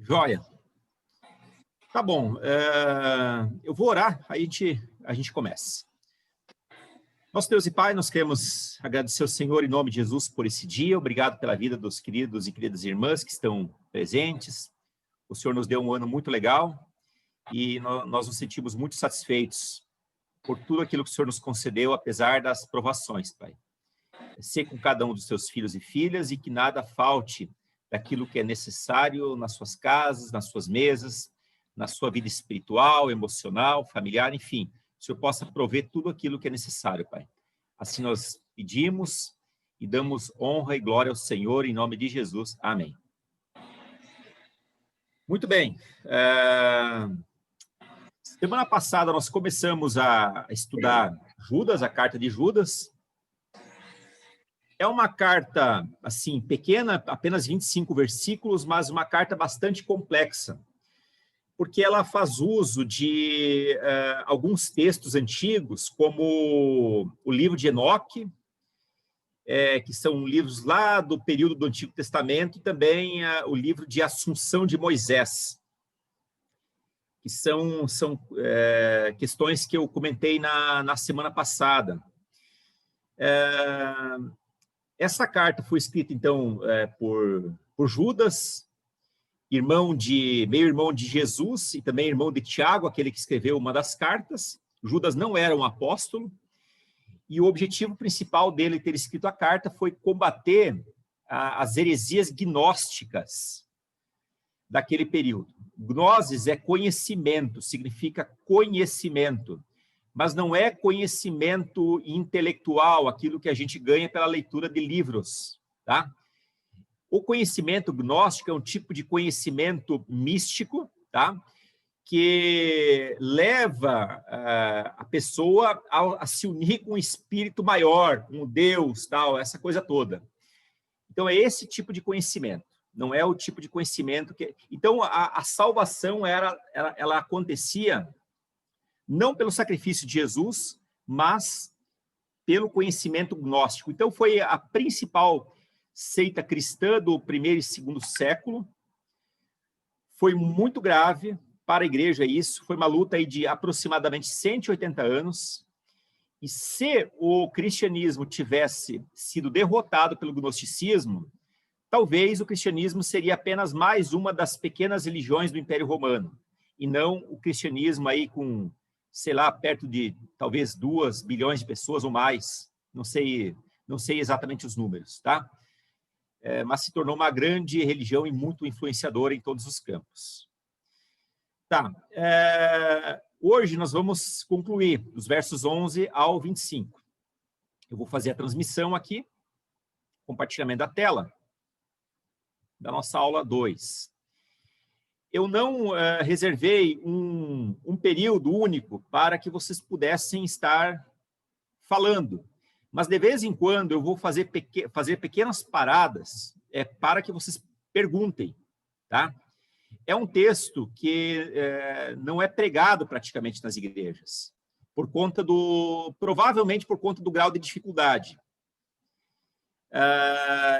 Joia. Tá bom. Eu vou orar, aí a gente começa. Nosso Deus e Pai, nós queremos agradecer ao Senhor em nome de Jesus por esse dia. Obrigado pela vida dos queridos e queridas irmãs que estão presentes. O Senhor nos deu um ano muito legal e nós nos sentimos muito satisfeitos por tudo aquilo que o Senhor nos concedeu, apesar das provações, Pai. Ser com cada um dos seus filhos e filhas e que nada falte daquilo que é necessário nas suas casas, nas suas mesas, na sua vida espiritual, emocional, familiar, enfim. O Senhor possa prover tudo aquilo que é necessário, Pai. Assim nós pedimos e damos honra e glória ao Senhor, em nome de Jesus. Amém. Muito bem. Semana passada nós começamos a estudar Judas, a carta de Judas. É uma carta, assim, pequena, apenas 25 versículos, mas uma carta bastante complexa, porque ela faz uso de alguns textos antigos, como o livro de Enoque, que são livros lá do período do Antigo Testamento, e também o livro de Assunção de Moisés, que são questões que eu comentei na semana passada. Essa carta foi escrita, então, por Judas, meio-irmão de Jesus, e também irmão de Tiago, aquele que escreveu uma das cartas. Judas não era um apóstolo, e o objetivo principal dele ter escrito a carta foi combater as heresias gnósticas daquele período. Gnosis é conhecimento, significa conhecimento, mas não é conhecimento intelectual, aquilo que a gente ganha pela leitura de livros, tá? O conhecimento gnóstico é um tipo de conhecimento místico, tá? Que leva a pessoa a se unir com um espírito maior, com Deus, tal, essa coisa toda. Então, é esse tipo de conhecimento, não é o tipo de conhecimento que... Então, a salvação, ela acontecia não pelo sacrifício de Jesus, mas pelo conhecimento gnóstico. Então, foi a principal seita cristã do primeiro e segundo século. Foi muito grave para a igreja isso. Foi uma luta aí de aproximadamente 180 anos. E se o cristianismo tivesse sido derrotado pelo gnosticismo, talvez o cristianismo seria apenas mais uma das pequenas religiões do Império Romano, e não o cristianismo aí com, sei lá, perto de talvez 2 bilhões de pessoas ou mais. Não sei exatamente os números, tá? Mas se tornou uma grande religião e muito influenciadora em todos os campos. Tá. Hoje nós vamos concluir dos versos 11 ao 25. Eu vou fazer a transmissão aqui, compartilhamento da tela, da nossa aula 2. Eu não reservei um período único para que vocês pudessem estar falando, mas de vez em quando eu vou fazer pequenas paradas para que vocês perguntem, tá? É um texto que não é pregado praticamente nas igrejas, provavelmente por conta do grau de dificuldade.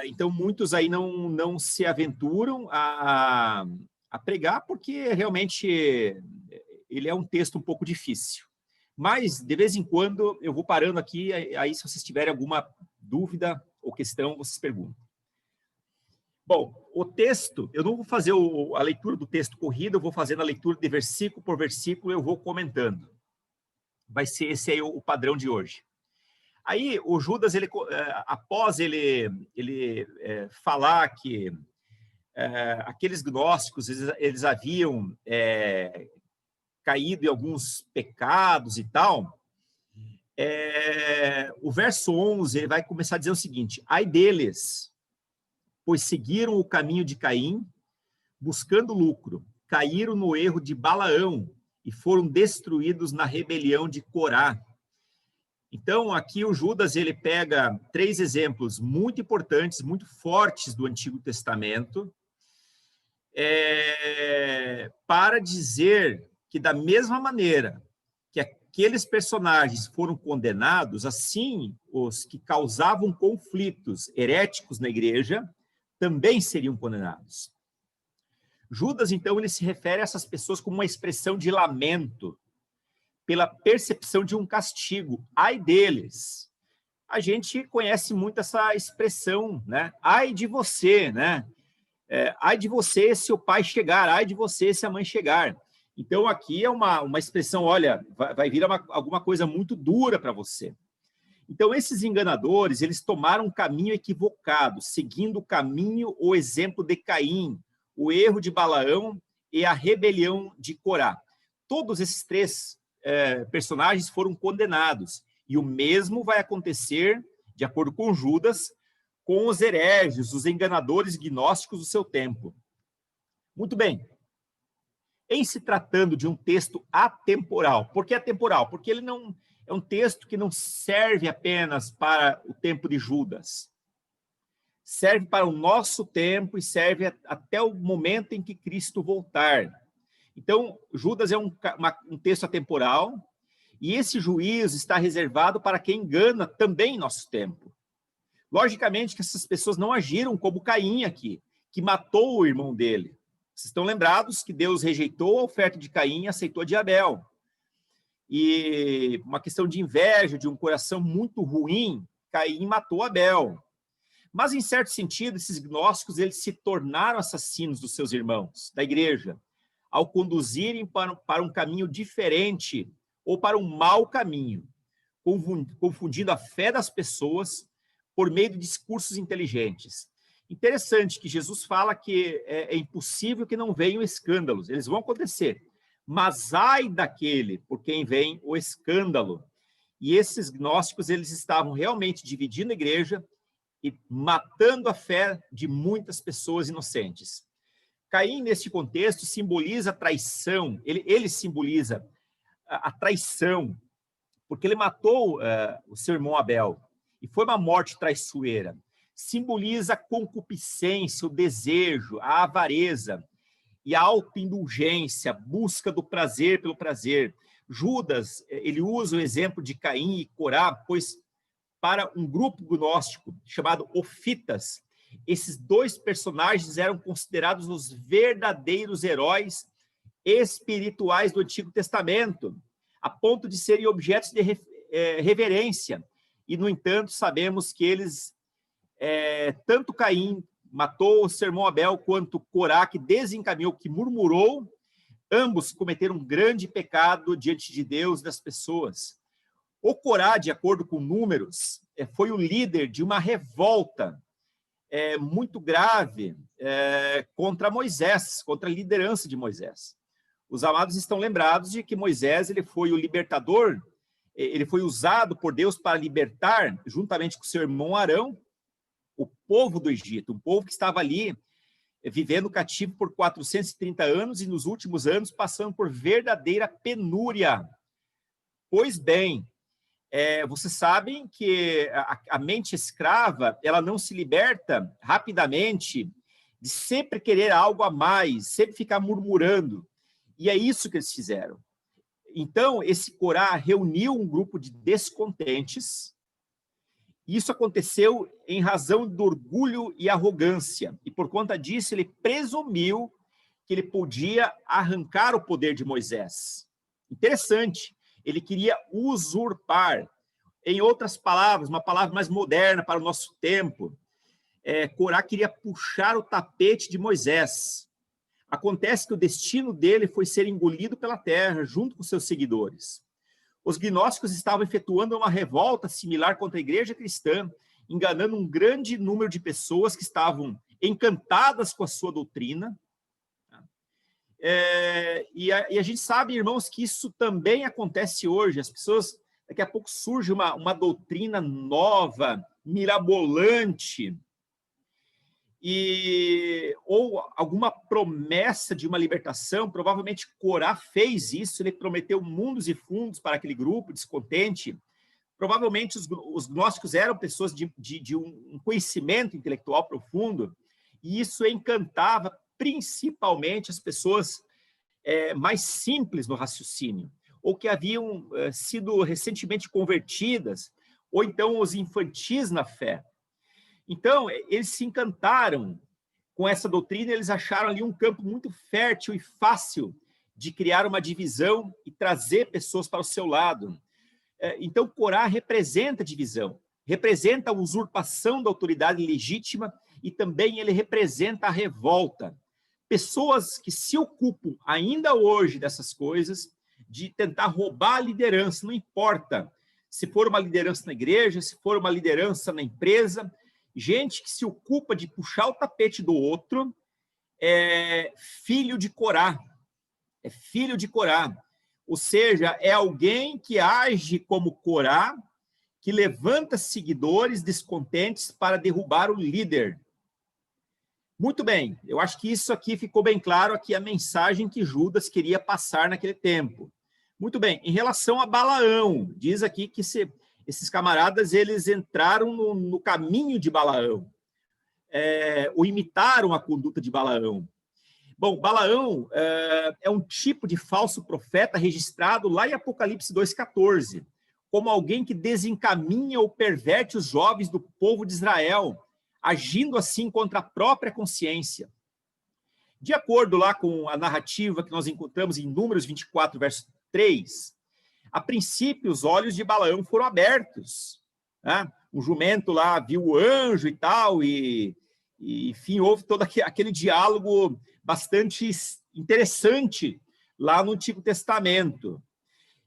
Então, muios aí não se aventuram a pregar, porque realmente ele é um texto um pouco difícil. Mas, de vez em quando, eu vou parando aqui, aí se vocês tiverem alguma dúvida ou questão, vocês perguntam. Bom, o texto, eu não vou fazer a leitura do texto corrido, eu vou fazendo a leitura de versículo por versículo, eu vou comentando. Vai ser esse aí o padrão de hoje. Aí, o Judas, após ele falar que aqueles gnósticos, eles haviam caído em alguns pecados e tal, o verso 11, ele vai começar a dizer o seguinte: ai deles, pois seguiram o caminho de Caim, buscando lucro, caíram no erro de Balaão e foram destruídos na rebelião de Corá. Então, aqui o Judas, ele pega 3 exemplos muito importantes, muito fortes do Antigo Testamento, para dizer que, da mesma maneira que aqueles personagens foram condenados, assim, os que causavam conflitos heréticos na igreja também seriam condenados. Judas, então, ele se refere a essas pessoas como uma expressão de lamento, pela percepção de um castigo. Ai deles. A gente conhece muito essa expressão, né? Ai de você, né? Ai de você se o pai chegar, ai de você se a mãe chegar. Então, aqui é uma expressão, olha, vai vir alguma coisa muito dura para você. Então, esses enganadores, eles tomaram um caminho equivocado, seguindo o caminho, o exemplo de Caim, o erro de Balaão e a rebelião de Corá. Todos esses três personagens foram condenados. E o mesmo vai acontecer, de acordo com Judas, com os hereges, os enganadores gnósticos do seu tempo. Muito bem. Em se tratando de um texto atemporal. Por que atemporal? Porque ele não é um texto que não serve apenas para o tempo de Judas. Serve para o nosso tempo e serve até o momento em que Cristo voltar. Então, Judas é um texto atemporal, e esse juízo está reservado para quem engana também em nosso tempo. Logicamente que essas pessoas não agiram como Caim aqui, que matou o irmão dele. Vocês estão lembrados que Deus rejeitou a oferta de Caim e aceitou a de Abel. E uma questão de inveja, de um coração muito ruim, Caim matou Abel. Mas, em certo sentido, esses gnósticos eles se tornaram assassinos dos seus irmãos, da igreja, ao conduzirem para um caminho diferente ou para um mau caminho, confundindo a fé das pessoas por meio de discursos inteligentes. Interessante que Jesus fala que é impossível que não venham escândalos, eles vão acontecer, mas ai daquele por quem vem o escândalo. E esses gnósticos, eles estavam realmente dividindo a igreja e matando a fé de muitas pessoas inocentes. Caim, neste contexto, simboliza a traição, ele simboliza a traição, porque ele matou o seu irmão Abel, e foi uma morte traiçoeira. Simboliza a concupiscência, o desejo, a avareza e a autoindulgência, a busca do prazer pelo prazer. Judas, ele usa o exemplo de Caim e Corá, pois para um grupo gnóstico chamado Ofitas, esses dois personagens eram considerados os verdadeiros heróis espirituais do Antigo Testamento, a ponto de serem objetos de reverência. E, no entanto, sabemos que eles, tanto Caim matou o seu irmão Abel, quanto Corá, que desencaminhou, que murmurou, ambos cometeram um grande pecado diante de Deus e das pessoas. O Corá, de acordo com Números, foi o líder de uma revolta muito grave contra Moisés, contra a liderança de Moisés. Os amados estão lembrados de que Moisés ele foi o libertador, ele foi usado por Deus para libertar, juntamente com seu irmão Arão, o povo do Egito, um povo que estava ali vivendo cativo por 430 anos e nos últimos anos passando por verdadeira penúria. Pois bem, vocês sabem que a mente escrava, ela não se liberta rapidamente de sempre querer algo a mais, sempre ficar murmurando. E é isso que eles fizeram. Então, esse Corá reuniu um grupo de descontentes. Isso aconteceu em razão do orgulho e arrogância. E por conta disso, ele presumiu que ele podia arrancar o poder de Moisés. Interessante. Ele queria usurpar. Em outras palavras, uma palavra mais moderna para o nosso tempo, Corá queria puxar o tapete de Moisés. Acontece que o destino dele foi ser engolido pela terra, junto com seus seguidores. Os gnósticos estavam efetuando uma revolta similar contra a igreja cristã, enganando um grande número de pessoas que estavam encantadas com a sua doutrina. E a gente sabe, irmãos, que isso também acontece hoje. As pessoas, daqui a pouco surge uma doutrina nova, mirabolante, ou alguma promessa de uma libertação. Provavelmente Corá fez isso, ele prometeu mundos e fundos para aquele grupo descontente. Provavelmente os gnósticos eram pessoas de um conhecimento intelectual profundo, e isso encantava principalmente as pessoas mais simples no raciocínio, ou que haviam sido recentemente convertidas, ou então os infantis na fé. Então, eles se encantaram com essa doutrina, eles acharam ali um campo muito fértil e fácil de criar uma divisão e trazer pessoas para o seu lado. Então, Corá representa divisão, representa a usurpação da autoridade legítima e também ele representa a revolta. Pessoas que se ocupam ainda hoje dessas coisas, de tentar roubar a liderança, não importa se for uma liderança na igreja, se for uma liderança na empresa, gente que se ocupa de puxar o tapete do outro, é filho de Corá. É filho de Corá. Ou seja, é alguém que age como Corá, que levanta seguidores descontentes para derrubar o líder. Muito bem, eu acho que isso aqui ficou bem claro, aqui a mensagem que Judas queria passar naquele tempo. Muito bem, em relação a Balaão, diz aqui que esses camaradas, eles entraram no caminho de Balaão, ou imitaram a conduta de Balaão. Bom, Balaão é um tipo de falso profeta registrado lá em Apocalipse 2,14, como alguém que desencaminha ou perverte os jovens do povo de Israel, agindo assim contra a própria consciência. De acordo lá com a narrativa que nós encontramos em Números 24, verso 3, a princípio os olhos de Balaão foram abertos, né? O jumento lá viu o anjo e tal, e enfim, houve todo aquele diálogo bastante interessante lá no Antigo Testamento.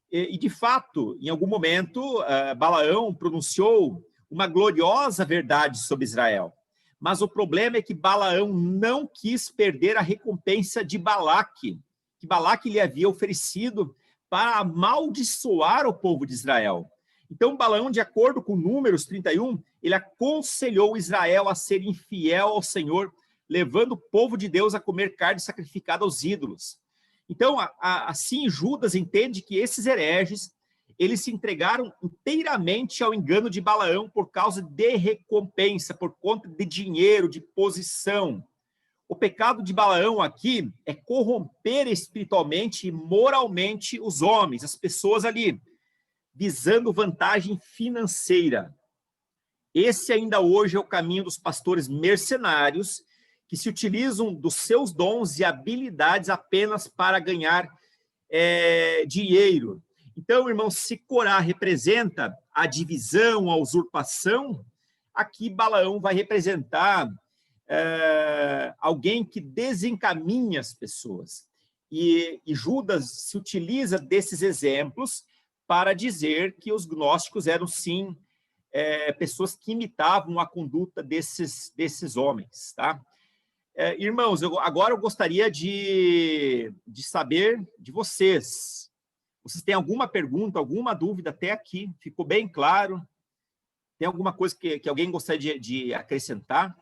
E de fato, em algum momento, Balaão pronunciou uma gloriosa verdade sobre Israel. Mas o problema é que Balaão não quis perder a recompensa de Balaque, que Balaque lhe havia oferecido para amaldiçoar o povo de Israel. Então, Balaão, de acordo com Números 31, ele aconselhou Israel a ser infiel ao Senhor, levando o povo de Deus a comer carne sacrificada aos ídolos. Então, assim, Judas entende que esses hereges, eles se entregaram inteiramente ao engano de Balaão por causa de recompensa, por conta de dinheiro, de posição. O pecado de Balaão aqui é corromper espiritualmente e moralmente os homens, as pessoas ali, visando vantagem financeira. Esse ainda hoje é o caminho dos pastores mercenários que se utilizam dos seus dons e habilidades apenas para ganhar dinheiro. Então, irmãos, se Corá representa a divisão, a usurpação, aqui Balaão vai representar alguém que desencaminha as pessoas. E Judas se utiliza desses exemplos para dizer que os gnósticos eram, sim, pessoas que imitavam a conduta desses homens, tá? Irmãos, agora eu gostaria de saber de vocês. Vocês têm alguma pergunta, alguma dúvida até aqui? Ficou bem claro? Tem alguma coisa que alguém gostaria de acrescentar?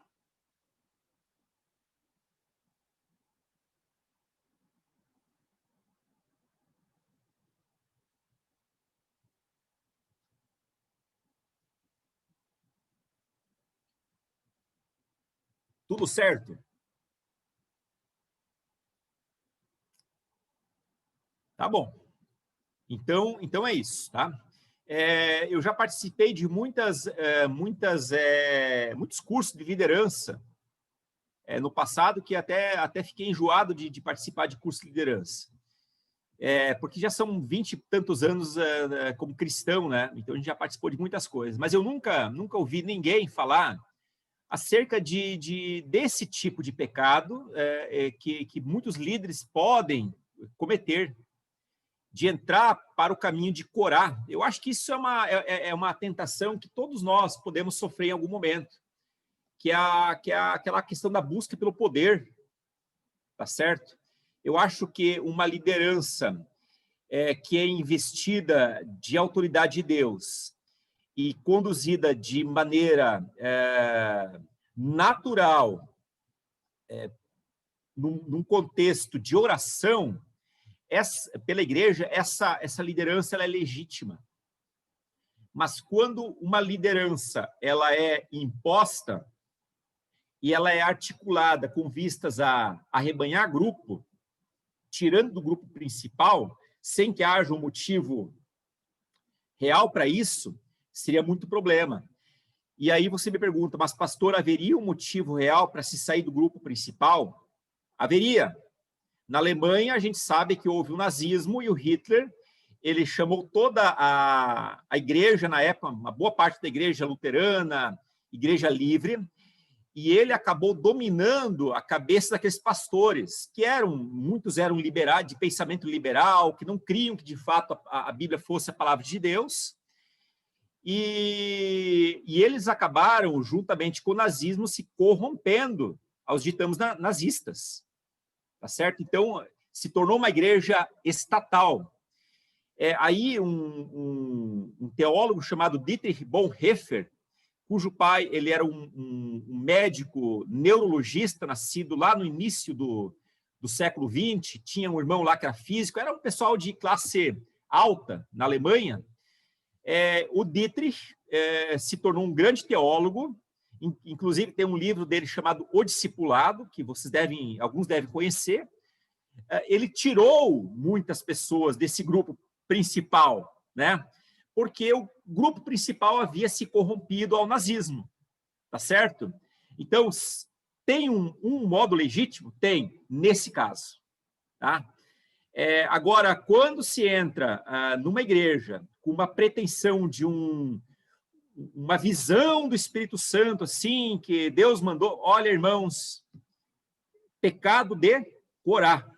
Tudo certo? Tá bom. Então é isso, tá? Eu já participei de muitos cursos de liderança no passado, que até fiquei enjoado de participar de curso de liderança. Porque já são 20 e tantos anos como cristão, né? Então a gente já participou de muitas coisas. Mas eu nunca ouvi ninguém falar acerca desse tipo de pecado que muitos líderes podem cometer, de entrar para o caminho de Corá. Eu acho que isso é uma tentação que todos nós podemos sofrer em algum momento, que é aquela questão da busca pelo poder, tá certo? Eu acho que uma liderança que é investida de autoridade de Deus e conduzida de maneira natural, num contexto de oração, pela igreja, essa liderança ela é legítima. Mas quando uma liderança ela é imposta e ela é articulada com vistas a arrebanhar grupo, tirando do grupo principal, sem que haja um motivo real para isso, seria muito problema. E aí você me pergunta, mas pastor, haveria um motivo real para se sair do grupo principal? Haveria. Na Alemanha, a gente sabe que houve o nazismo e o Hitler, ele chamou toda a igreja, na época, uma boa parte da igreja luterana, igreja livre, e ele acabou dominando a cabeça daqueles pastores, que muitos eram liberais, de pensamento liberal, que não criam que, de fato, a Bíblia fosse a palavra de Deus, e eles acabaram, juntamente com o nazismo, se corrompendo aos ditames nazistas. Tá certo? Então, se tornou uma igreja estatal. Aí, um teólogo chamado Dietrich Bonhoeffer, cujo pai ele era um médico neurologista, nascido lá no início do século XX, tinha um irmão lá que era físico, era um pessoal de classe alta na Alemanha. O Dietrich se tornou um grande teólogo, inclusive tem um livro dele chamado O Discipulado, que alguns devem conhecer. Ele tirou muitas pessoas desse grupo principal, né? Porque o grupo principal havia se corrompido ao nazismo, tá certo? Então, tem um modo legítimo? Tem, nesse caso, tá? Agora, quando se entra numa igreja com uma pretensão de uma visão do Espírito Santo, assim, que Deus mandou, olha, irmãos, pecado de Corá.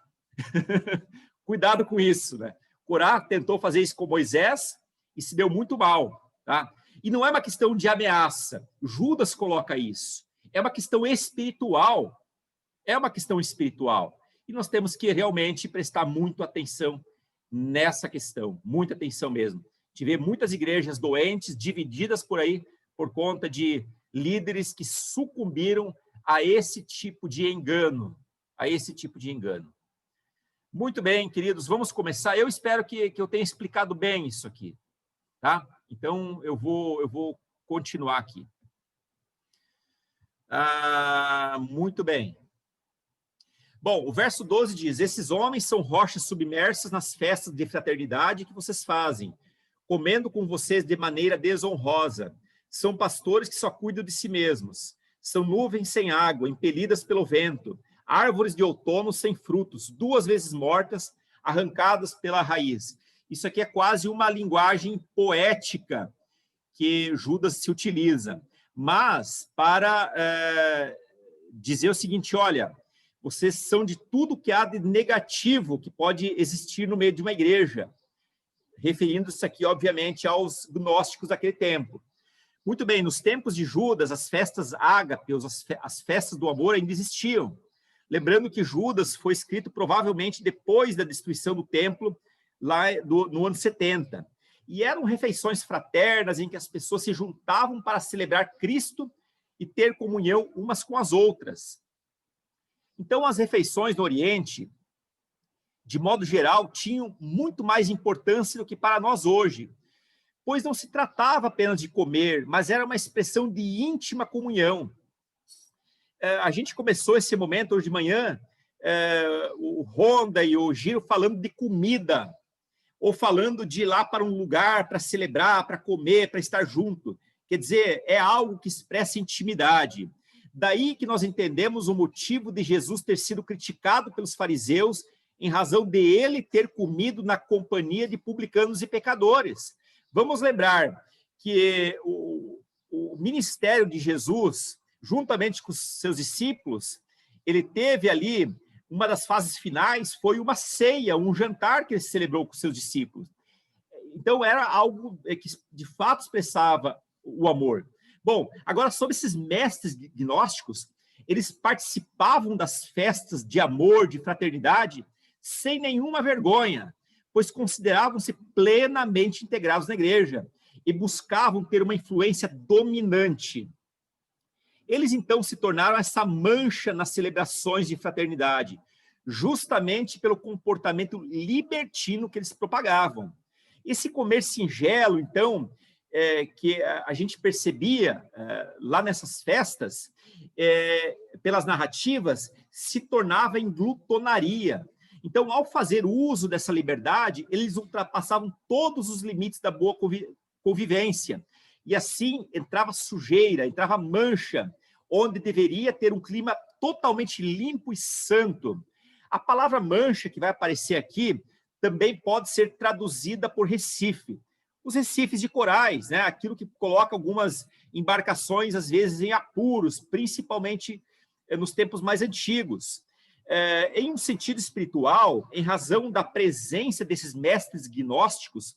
Cuidado com isso, né? Corá tentou fazer isso com Moisés e se deu muito mal, tá? E não é uma questão de ameaça. Judas coloca isso. É uma questão espiritual. É uma questão espiritual. E nós temos que realmente prestar muito atenção nessa questão. Muita atenção mesmo. De ver muitas igrejas doentes, divididas por aí, por conta de líderes que sucumbiram a esse tipo de engano. A esse tipo de engano. Muito bem, queridos, vamos começar. Eu espero que eu tenha explicado bem isso aqui, tá? Então, eu vou continuar aqui. Muito bem. Bom, o verso 12 diz, esses homens são rochas submersas nas festas de fraternidade que vocês fazem, comendo com vocês de maneira desonrosa. São pastores que só cuidam de si mesmos. São nuvens sem água, impelidas pelo vento. Árvores de outono sem frutos, 2 vezes mortas, arrancadas pela raiz. Isso aqui é quase uma linguagem poética que Judas se utiliza. Mas, para dizer o seguinte, olha, vocês são de tudo que há de negativo que pode existir no meio de uma igreja, referindo-se aqui, obviamente, aos gnósticos daquele tempo. Muito bem, nos tempos de Judas, as festas ágape, as festas do amor ainda existiam. Lembrando que Judas foi escrito provavelmente depois da destruição do templo, lá no ano 70. E eram refeições fraternas em que as pessoas se juntavam para celebrar Cristo e ter comunhão umas com as outras. Então, as refeições no Oriente, de modo geral, tinham muito mais importância do que para nós hoje, pois não se tratava apenas de comer, mas era uma expressão de íntima comunhão. A gente começou esse momento hoje de manhã, o Honda e o Giro falando de comida, ou falando de ir lá para um lugar para celebrar, para comer, para estar junto. Quer dizer, é algo que expressa intimidade. Daí que nós entendemos o motivo de Jesus ter sido criticado pelos fariseus em razão de ele ter comido na companhia de publicanos e pecadores. Vamos lembrar que o ministério de Jesus, juntamente com os seus discípulos, ele teve ali, uma das fases finais foi uma ceia, um jantar que ele celebrou com os seus discípulos. Então, era algo que, de fato, expressava o amor. Bom, agora, sobre esses mestres gnósticos, eles participavam das festas de amor, de fraternidade, sem nenhuma vergonha, pois consideravam-se plenamente integrados na igreja e buscavam ter uma influência dominante. Eles, então, se tornaram essa mancha nas celebrações de fraternidade, justamente pelo comportamento libertino que eles propagavam. Esse comer singelo, então, que a gente percebia lá nessas festas, pelas narrativas, se tornava em glutonaria. Então, ao fazer uso dessa liberdade, eles ultrapassavam todos os limites da boa convivência, e assim entrava sujeira, entrava mancha, onde deveria ter um clima totalmente limpo e santo. A palavra mancha que vai aparecer aqui também pode ser traduzida por recife. Os recifes de corais, né? Aquilo que coloca algumas embarcações, às vezes, em apuros, principalmente nos tempos mais antigos. Em um sentido espiritual, em razão da presença desses mestres gnósticos,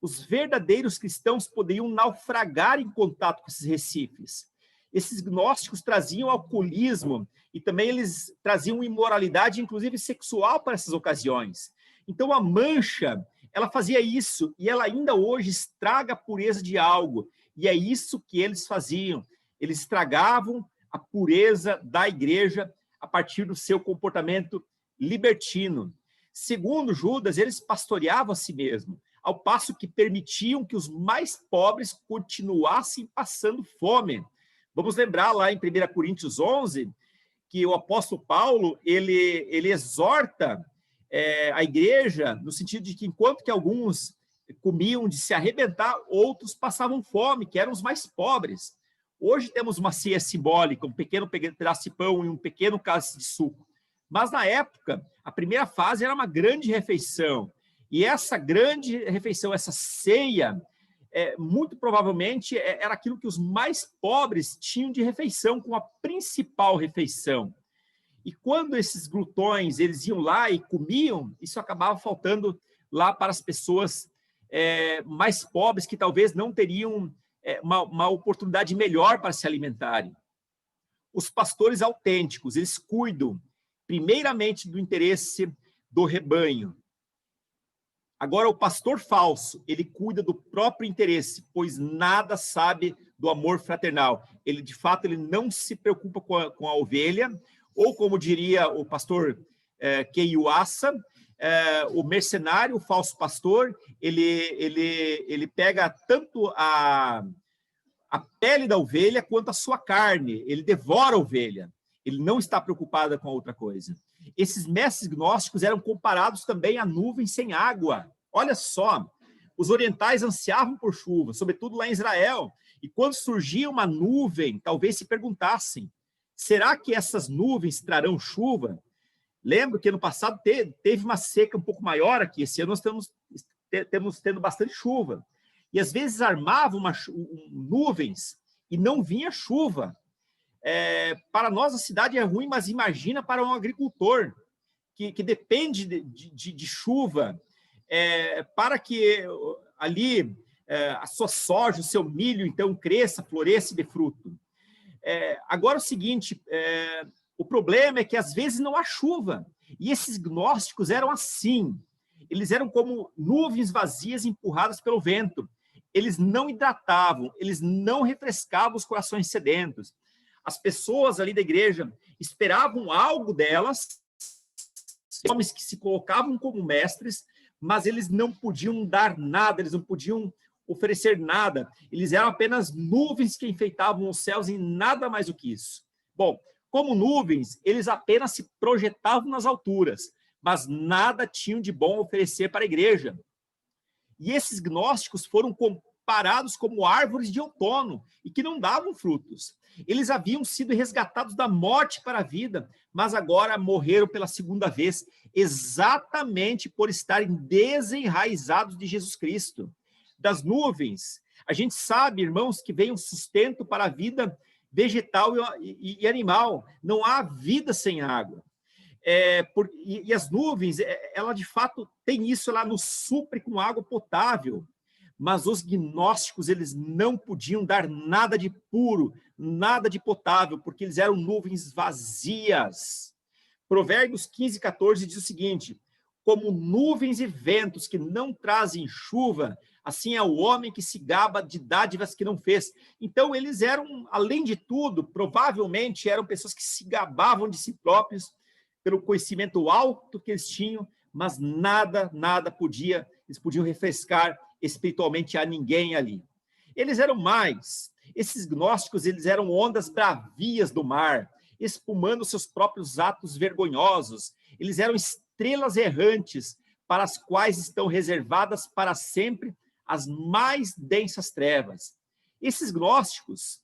os verdadeiros cristãos poderiam naufragar em contato com esses recifes. Esses gnósticos traziam alcoolismo e também eles traziam imoralidade, inclusive sexual, para essas ocasiões. Então, a mancha, ela fazia isso, e ela ainda hoje estraga a pureza de algo. E é isso que eles faziam. Eles estragavam a pureza da igreja a partir do seu comportamento libertino. Segundo Judas, eles pastoreavam a si mesmos, ao passo que permitiam que os mais pobres continuassem passando fome. Vamos lembrar lá em 1 Coríntios 11, que o apóstolo Paulo, ele exorta a igreja, no sentido de que enquanto que alguns comiam de se arrebentar, outros passavam fome, que eram os mais pobres. Hoje temos uma ceia simbólica, um pequeno pedaço de pão e um pequeno cálice de suco. Mas na época, a primeira fase era uma grande refeição. E essa grande refeição, essa ceia, muito provavelmente era aquilo que os mais pobres tinham de refeição, como a principal refeição. E quando esses glutões eles iam lá e comiam, isso acabava faltando lá para as pessoas mais pobres, que talvez não teriam uma oportunidade melhor para se alimentarem. Os pastores autênticos, eles cuidam primeiramente do interesse do rebanho. Agora, o pastor falso, ele cuida do próprio interesse, pois nada sabe do amor fraternal. Ele, de fato, ele não se preocupa com a ovelha, ou como diria o pastor Keiuasa, o mercenário, o falso pastor, ele pega tanto a pele da ovelha quanto a sua carne, ele devora a ovelha, ele não está preocupado com a outra coisa. Esses mestres gnósticos eram comparados também a nuvens sem água. Olha só, os orientais ansiavam por chuva, sobretudo lá em Israel, e quando surgia uma nuvem, talvez se perguntassem, será que essas nuvens trarão chuva? Lembro que ano passado teve uma seca um pouco maior aqui, esse ano nós estamos tendo bastante chuva. E às vezes armavam nuvens e não vinha chuva. Para nós a cidade é ruim, mas imagina para um agricultor que depende de chuva para que ali a sua soja, o seu milho, então, cresça, floresça e dê fruto. Agora, o seguinte, o problema é que às vezes não há chuva, e esses gnósticos eram assim, eles eram como nuvens vazias empurradas pelo vento, eles não hidratavam, eles não refrescavam os corações sedentos. As pessoas ali da igreja esperavam algo delas, homens que se colocavam como mestres, mas eles não podiam dar nada, eles não podiam oferecer nada, eles eram apenas nuvens que enfeitavam os céus e nada mais do que isso. Bom, como nuvens, eles apenas se projetavam nas alturas, mas nada tinham de bom a oferecer para a igreja. E esses gnósticos foram comparados como árvores de outono e que não davam frutos. Eles haviam sido resgatados da morte para a vida, mas agora morreram pela segunda vez, exatamente por estarem desenraizados de Jesus Cristo. Das nuvens, a gente sabe, irmãos, que vem um sustento para a vida vegetal e animal. Não há vida sem água. E as nuvens, ela de fato tem isso, ela nos supre com água potável. Mas os gnósticos, eles não podiam dar nada de puro, nada de potável, porque eles eram nuvens vazias. Provérbios 15, 14 diz o seguinte: como nuvens e ventos que não trazem chuva, assim é o homem que se gaba de dádivas que não fez. Então, eles eram, além de tudo, provavelmente eram pessoas que se gabavam de si próprios pelo conhecimento alto que eles tinham, mas nada eles podiam refrescar espiritualmente a ninguém ali. Eles eram mais. Esses gnósticos, eles eram ondas bravias do mar, espumando seus próprios atos vergonhosos. Eles eram estrelas errantes, para as quais estão reservadas para sempre as mais densas trevas. Esses gnósticos,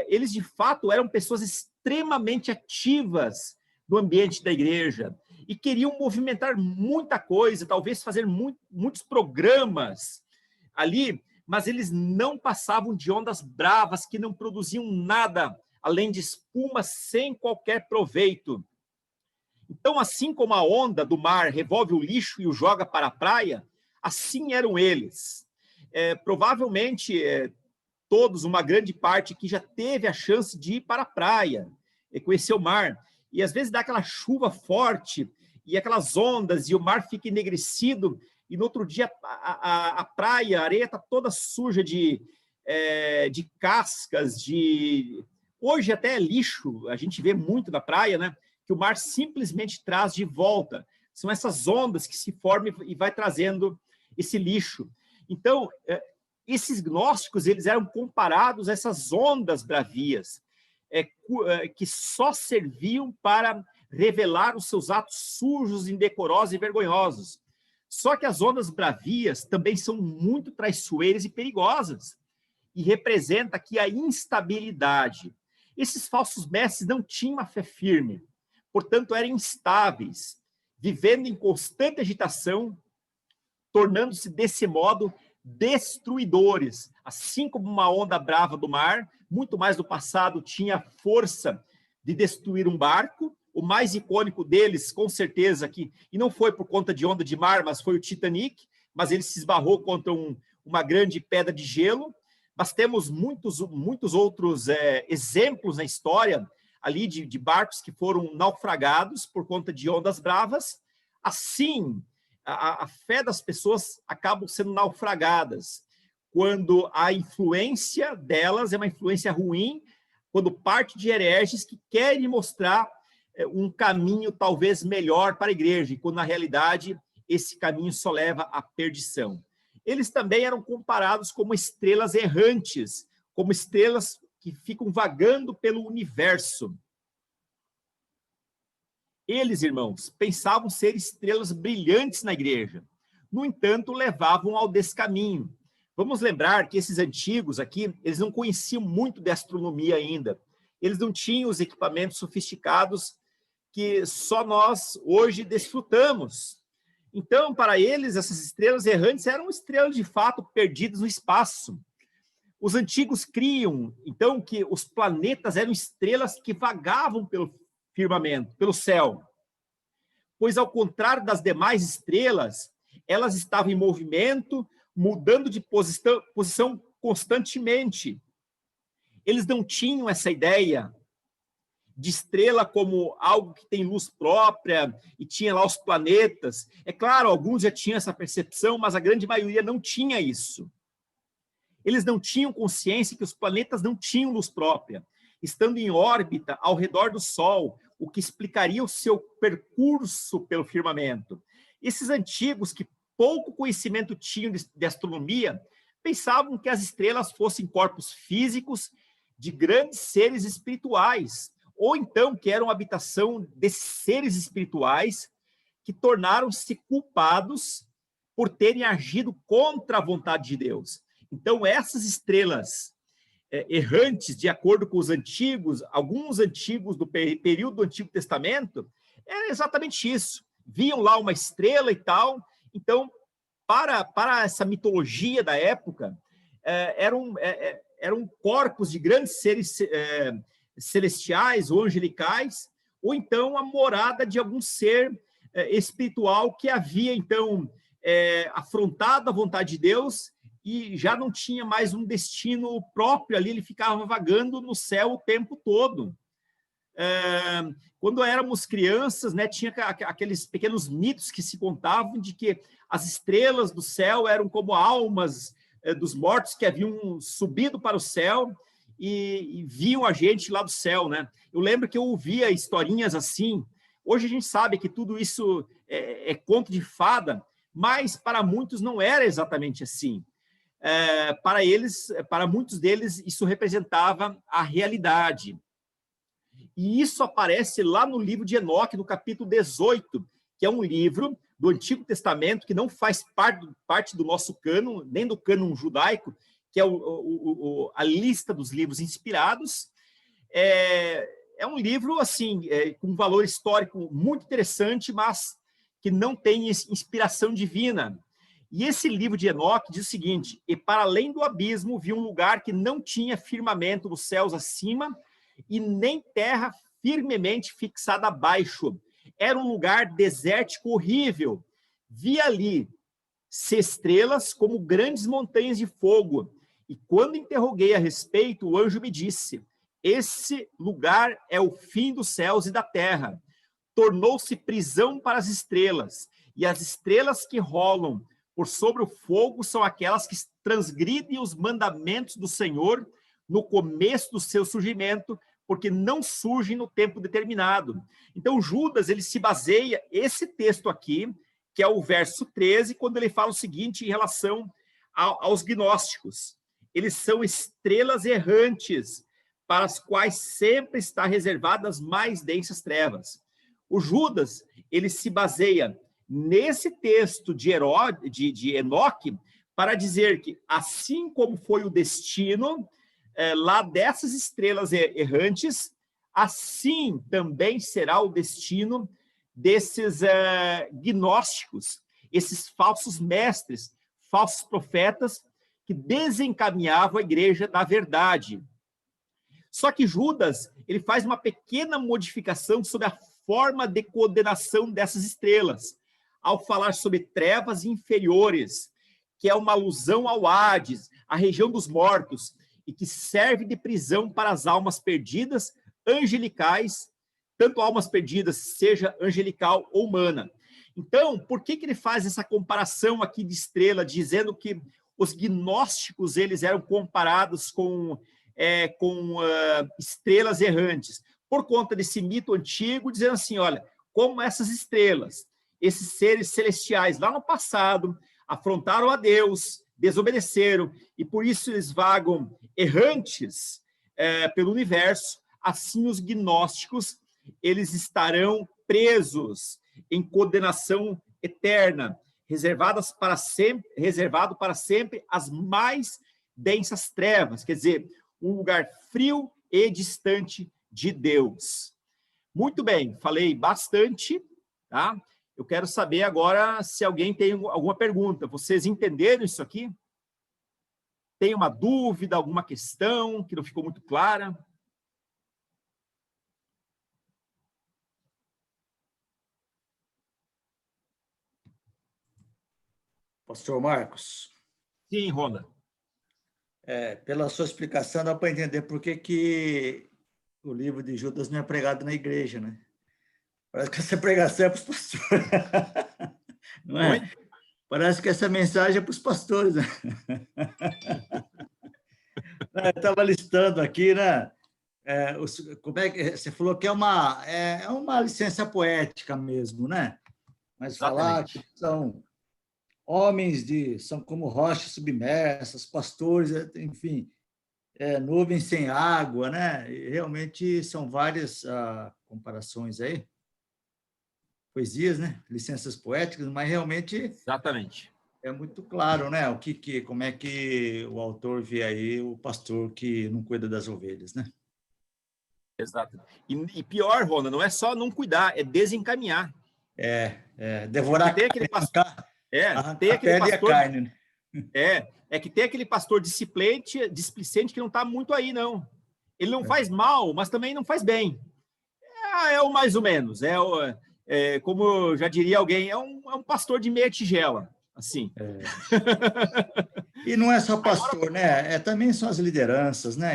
eles de fato eram pessoas extremamente ativas no ambiente da igreja e queriam movimentar muita coisa, talvez fazer muitos programas ali, mas eles não passavam de ondas bravas que não produziam nada além de espuma sem qualquer proveito. Então, assim como a onda do mar revolve o lixo e o joga para a praia, assim eram eles. Provavelmente, todos, uma grande parte que já teve a chance de ir para a praia, conhecer o mar, e às vezes dá aquela chuva forte, e aquelas ondas, e o mar fica enegrecido, e no outro dia a praia, a areia está toda suja de cascas, hoje até é lixo, a gente vê muito na praia, né? Que o mar simplesmente traz de volta. São essas ondas que se formam e vai trazendo esse lixo. Então, esses gnósticos, eles eram comparados a essas ondas bravias, que só serviam para revelar os seus atos sujos, indecorosos e vergonhosos. Só que as ondas bravias também são muito traiçoeiras e perigosas, e representa aqui a instabilidade. Esses falsos mestres não tinham uma fé firme, portanto, eram instáveis, vivendo em constante agitação, tornando-se, desse modo, destruidores. Assim como uma onda brava do mar, muito mais no passado tinha a força de destruir um barco. O mais icônico deles, com certeza, e não foi por conta de onda de mar, mas foi o Titanic, mas ele se esbarrou contra uma grande pedra de gelo. Mas temos muitos outros exemplos na história ali de barcos que foram naufragados por conta de ondas bravas. Assim, a fé das pessoas acabam sendo naufragadas quando a influência delas é uma influência ruim, quando parte de hereges que querem mostrar um caminho talvez melhor para a igreja, e quando na realidade esse caminho só leva à perdição. Eles também eram comparados como estrelas errantes, como estrelas que ficam vagando pelo universo. Eles, irmãos, pensavam ser estrelas brilhantes na igreja. No entanto, levavam ao descaminho. Vamos lembrar que esses antigos aqui, eles não conheciam muito de astronomia ainda. Eles não tinham os equipamentos sofisticados que só nós hoje desfrutamos. Então, para eles, essas estrelas errantes eram estrelas de fato perdidas no espaço. Os antigos criam, então, que os planetas eram estrelas que vagavam pelo firmamento, pelo céu. Pois, ao contrário das demais estrelas, elas estavam em movimento, mudando de posição constantemente. Eles não tinham essa ideia de estrela como algo que tem luz própria, e tinha lá os planetas. É claro, alguns já tinham essa percepção, mas a grande maioria não tinha isso. Eles não tinham consciência que os planetas não tinham luz própria, estando em órbita ao redor do Sol, o que explicaria o seu percurso pelo firmamento. Esses antigos, que pouco conhecimento tinham de astronomia, pensavam que as estrelas fossem corpos físicos de grandes seres espirituais, ou então que eram habitação desses seres espirituais que tornaram-se culpados por terem agido contra a vontade de Deus. Então, essas estrelas errantes, de acordo com os antigos, alguns antigos do período do Antigo Testamento, é exatamente isso. Viam lá uma estrela e tal. Então, para essa mitologia da época, eram corpos de grandes seres celestiais ou angelicais, ou então a morada de algum ser espiritual que havia, então, afrontado a vontade de Deus e já não tinha mais um destino próprio ali, ele ficava vagando no céu o tempo todo. Quando éramos crianças, né, tinha aqueles pequenos mitos que se contavam de que as estrelas do céu eram como almas dos mortos que haviam subido para o céu e viam a gente lá do céu, né? Eu lembro que eu ouvia historinhas assim. Hoje a gente sabe que tudo isso é conto de fada, mas para muitos não era exatamente assim. Para muitos deles, isso representava a realidade. E isso aparece lá no livro de Enoque, no capítulo 18, que é um livro do Antigo Testamento que não faz parte do nosso cânon, nem do cânon judaico, que é a lista dos livros inspirados. É um livro assim com um valor histórico muito interessante, mas que não tem inspiração divina. E esse livro de Enoque diz o seguinte: e para além do abismo vi um lugar que não tinha firmamento nos céus acima e nem terra firmemente fixada abaixo. Era um lugar desértico horrível. Vi ali estrelas como grandes montanhas de fogo. E quando interroguei a respeito, o anjo me disse: esse lugar é o fim dos céus e da terra. Tornou-se prisão para as estrelas, e as estrelas que rolam por sobre o fogo são aquelas que transgridem os mandamentos do Senhor no começo do seu surgimento, porque não surgem no tempo determinado. Então, Judas, ele se baseia, esse texto aqui, que é o verso 13, quando ele fala o seguinte em relação aos gnósticos: eles são estrelas errantes, para as quais sempre está reservadas mais densas trevas. O Judas, ele se baseia nesse texto de Enoque para dizer que, assim como foi o destino lá dessas estrelas errantes, assim também será o destino desses gnósticos, esses falsos mestres, falsos profetas, que desencaminhavam a igreja da verdade. Só que Judas, ele faz uma pequena modificação sobre a forma de condenação dessas estrelas, ao falar sobre trevas inferiores, que é uma alusão ao Hades, a região dos mortos, e que serve de prisão para as almas perdidas, angelicais, tanto almas perdidas, seja angelical ou humana. Então, por que ele faz essa comparação aqui de estrela, dizendo que os gnósticos eles eram comparados com estrelas errantes? Por conta desse mito antigo, dizendo assim, olha, como essas estrelas, esses seres celestiais lá no passado, afrontaram a Deus, desobedeceram, e por isso eles vagam errantes pelo universo, assim os gnósticos, eles estarão presos em condenação eterna, reservado para sempre as mais densas trevas, quer dizer, um lugar frio e distante de Deus. Muito bem, falei bastante, tá? Eu quero saber agora se alguém tem alguma pergunta. Vocês entenderam isso aqui? Tem uma dúvida, alguma questão que não ficou muito clara? Pastor Marcos. Sim, Ronda. Pela sua explicação, dá para entender por que o livro de Judas não é pregado na igreja, né? Parece que essa pregação é para os pastores. Não é? Oi? Parece que essa mensagem é para os pastores. Né? Eu estava listando aqui, né? Como é que você falou que é uma licença poética mesmo, né? Mas falar que são homens são como rochas submersas, pastores, enfim, nuvens sem água, né? E realmente são várias comparações aí, poesias, né? Licenças poéticas, mas realmente exatamente é muito claro, né? Como é que o autor vê aí o pastor que não cuida das ovelhas, né? Exato. E pior, Rona, não é só não cuidar, é desencaminhar. Devorar tem aquele pastor, tem a aquele pele pastor, e a carne. Né? Que tem aquele pastor displicente que não está muito aí, não. Ele não faz mal, mas também não faz bem. É o mais ou menos. Como já diria alguém, é um pastor de meia tigela, assim. E não é só pastor, agora, né? Também são as lideranças, né?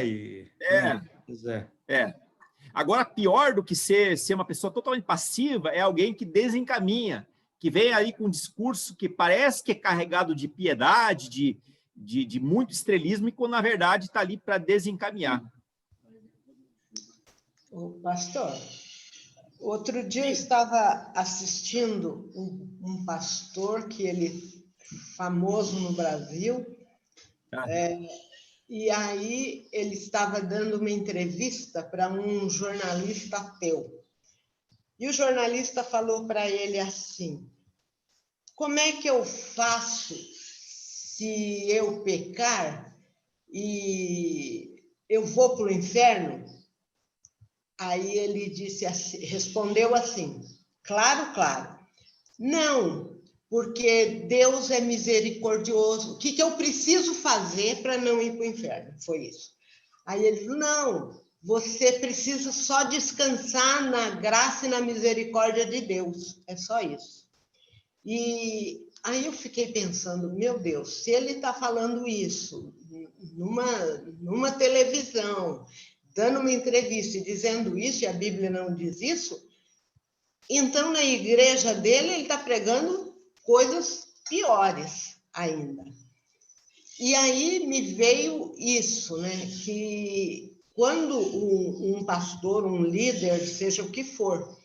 Agora, pior do que ser uma pessoa totalmente passiva é alguém que desencaminha, que vem aí com um discurso que parece que é carregado de piedade, de muito estrelismo, e quando, na verdade, está ali para desencaminhar. O pastor, outro dia eu estava assistindo um pastor que ele famoso no Brasil, e aí ele estava dando uma entrevista para um jornalista ateu. E o jornalista falou para ele assim: como é que eu faço se eu pecar e eu vou para o inferno? Aí ele disse assim, respondeu assim, claro, claro. Não, porque Deus é misericordioso. O que eu preciso fazer para não ir para o inferno? Foi isso. Aí ele disse, não, você precisa só descansar na graça e na misericórdia de Deus. É só isso. E aí eu fiquei pensando, meu Deus, se ele está falando isso numa televisão, dando uma entrevista e dizendo isso, e a Bíblia não diz isso, então na igreja dele ele está pregando coisas piores ainda. E aí me veio isso, né? Que quando um pastor, um líder, seja o que for,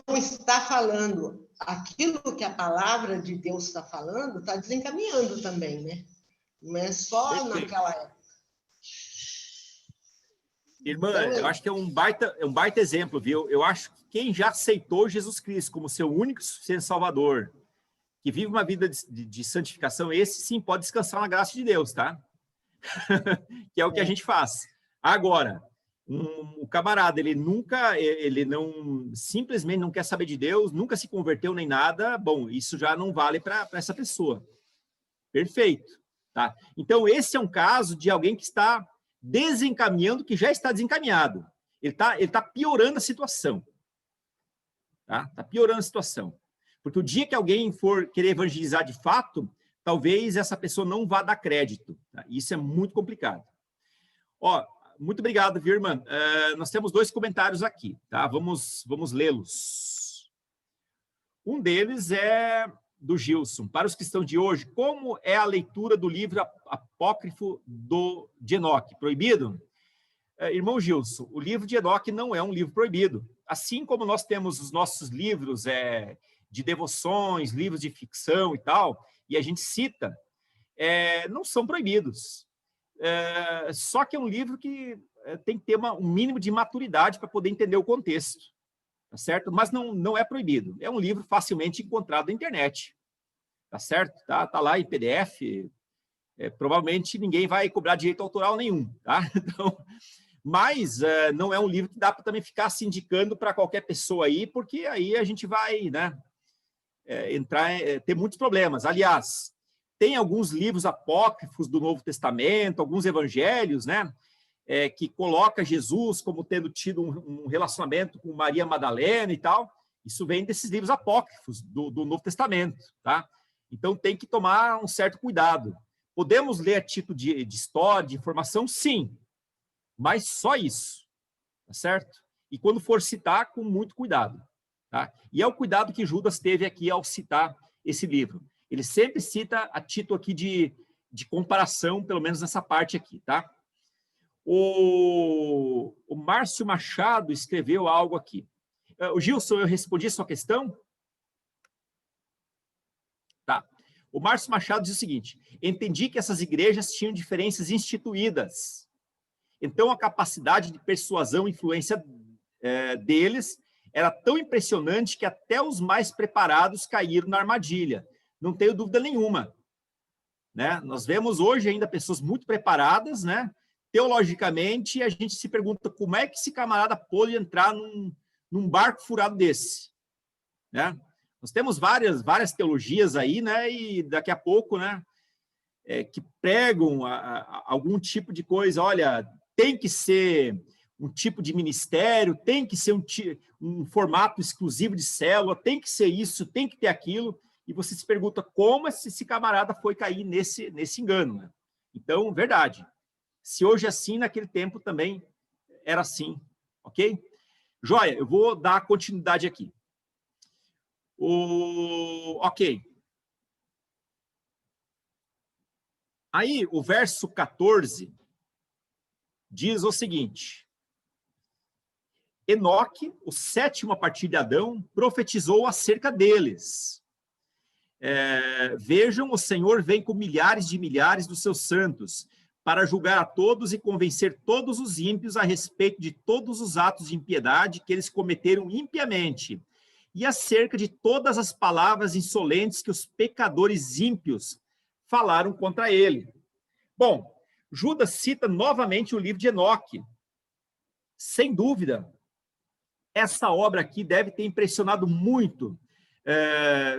não está falando aquilo que a palavra de Deus está falando, está desencaminhando também, né? Não é só Perfeito. naquela época. Irmã, Então, eu acho que é um baita exemplo, viu? Eu acho que quem já aceitou Jesus Cristo como seu único e suficiente Salvador, que vive uma vida de santificação, esse sim pode descansar na graça de Deus, tá? Que é o que a gente faz. Agora, o camarada, ele não, simplesmente não quer saber de Deus, nunca se converteu nem nada, bom, isso já não vale para essa pessoa. Perfeito, tá? Então, esse é um caso de alguém que está desencaminhando, que já está desencaminhado. Ele tá piorando a situação. Tá? Tá piorando a situação. Porque o dia que alguém for querer evangelizar de fato, talvez essa pessoa não vá dar crédito. Tá? Isso é muito complicado. Ó, muito obrigado, viu, irmã? Nós temos 2 comentários aqui, tá? Vamos lê-los. Um deles é do Gilson. Para os cristãos de hoje, como é a leitura do livro apócrifo de Enoque? Proibido? Irmão Gilson, o livro de Enoque não é um livro proibido. Assim como nós temos os nossos livros de devoções, livros de ficção e tal, e a gente cita, não são proibidos. Só que é um livro que tem que ter um mínimo de maturidade para poder entender o contexto, tá certo? Mas não é proibido. É um livro facilmente encontrado na internet, tá certo? Tá lá em PDF, provavelmente ninguém vai cobrar direito autoral nenhum, tá? Então, mas não é um livro que dá para também ficar se indicando para qualquer pessoa aí, porque aí a gente vai, né, ter muitos problemas. Aliás, tem alguns livros apócrifos do Novo Testamento, alguns evangelhos, né, que coloca Jesus como tendo tido um relacionamento com Maria Madalena e tal. Isso vem desses livros apócrifos do Novo Testamento, tá? Então tem que tomar um certo cuidado. Podemos ler a título de história, de informação? Sim, mas só isso, tá certo? E quando for citar, com muito cuidado, tá? E é o cuidado que Judas teve aqui ao citar esse livro. Ele sempre cita a título aqui de comparação, pelo menos nessa parte aqui, tá? O Márcio Machado escreveu algo aqui. O Gilson, eu respondi a sua questão? Tá. O Márcio Machado diz o seguinte: entendi que essas igrejas tinham diferenças instituídas. Então, a capacidade de persuasão e influência deles era tão impressionante que até os mais preparados caíram na armadilha. Não tenho dúvida nenhuma, né? Nós vemos hoje ainda pessoas muito preparadas, né? Teologicamente, a gente se pergunta como é que esse camarada pôde entrar num barco furado desse, né? Nós temos várias teologias aí, né? E daqui a pouco, né? Que pregam algum tipo de coisa. Olha, tem que ser um tipo de ministério, tem que ser um formato exclusivo de célula, tem que ser isso, tem que ter aquilo. E você se pergunta como esse camarada foi cair nesse engano, né? Então, verdade. Se hoje é assim, naquele tempo também era assim, ok? Joia, eu vou dar continuidade aqui. Ok. Aí, o verso 14 diz o seguinte: Enoque, o 7º a partir de Adão, profetizou acerca deles. Vejam, o Senhor vem com milhares de milhares dos seus santos, para julgar a todos e convencer todos os ímpios a respeito de todos os atos de impiedade que eles cometeram impiamente, e acerca de todas as palavras insolentes que os pecadores ímpios falaram contra ele. Bom, Judas cita novamente o livro de Enoque. Sem dúvida, essa obra aqui deve ter impressionado muito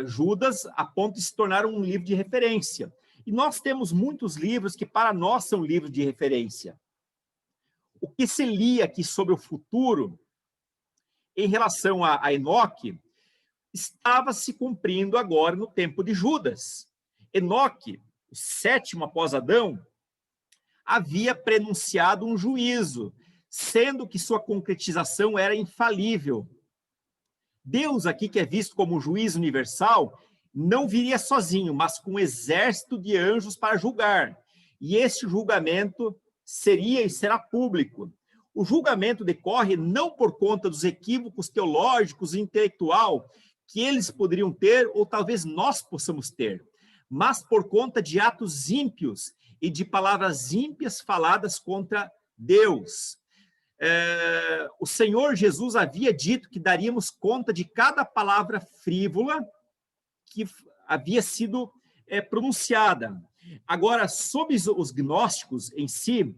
Judas, a ponto de se tornar um livro de referência. E nós temos muitos livros que para nós são livros de referência. O que se lia aqui sobre o futuro, em relação a Enoque, estava se cumprindo agora no tempo de Judas. Enoque, o 7º após Adão, havia prenunciado um juízo, sendo que sua concretização era infalível. Deus aqui, que é visto como juiz universal, não viria sozinho, mas com um exército de anjos para julgar. E este julgamento seria e será público. O julgamento decorre não por conta dos equívocos teológicos e intelectual que eles poderiam ter, ou talvez nós possamos ter, mas por conta de atos ímpios e de palavras ímpias faladas contra Deus. O Senhor Jesus havia dito que daríamos conta de cada palavra frívola que havia sido pronunciada. Agora, sobre os gnósticos em si,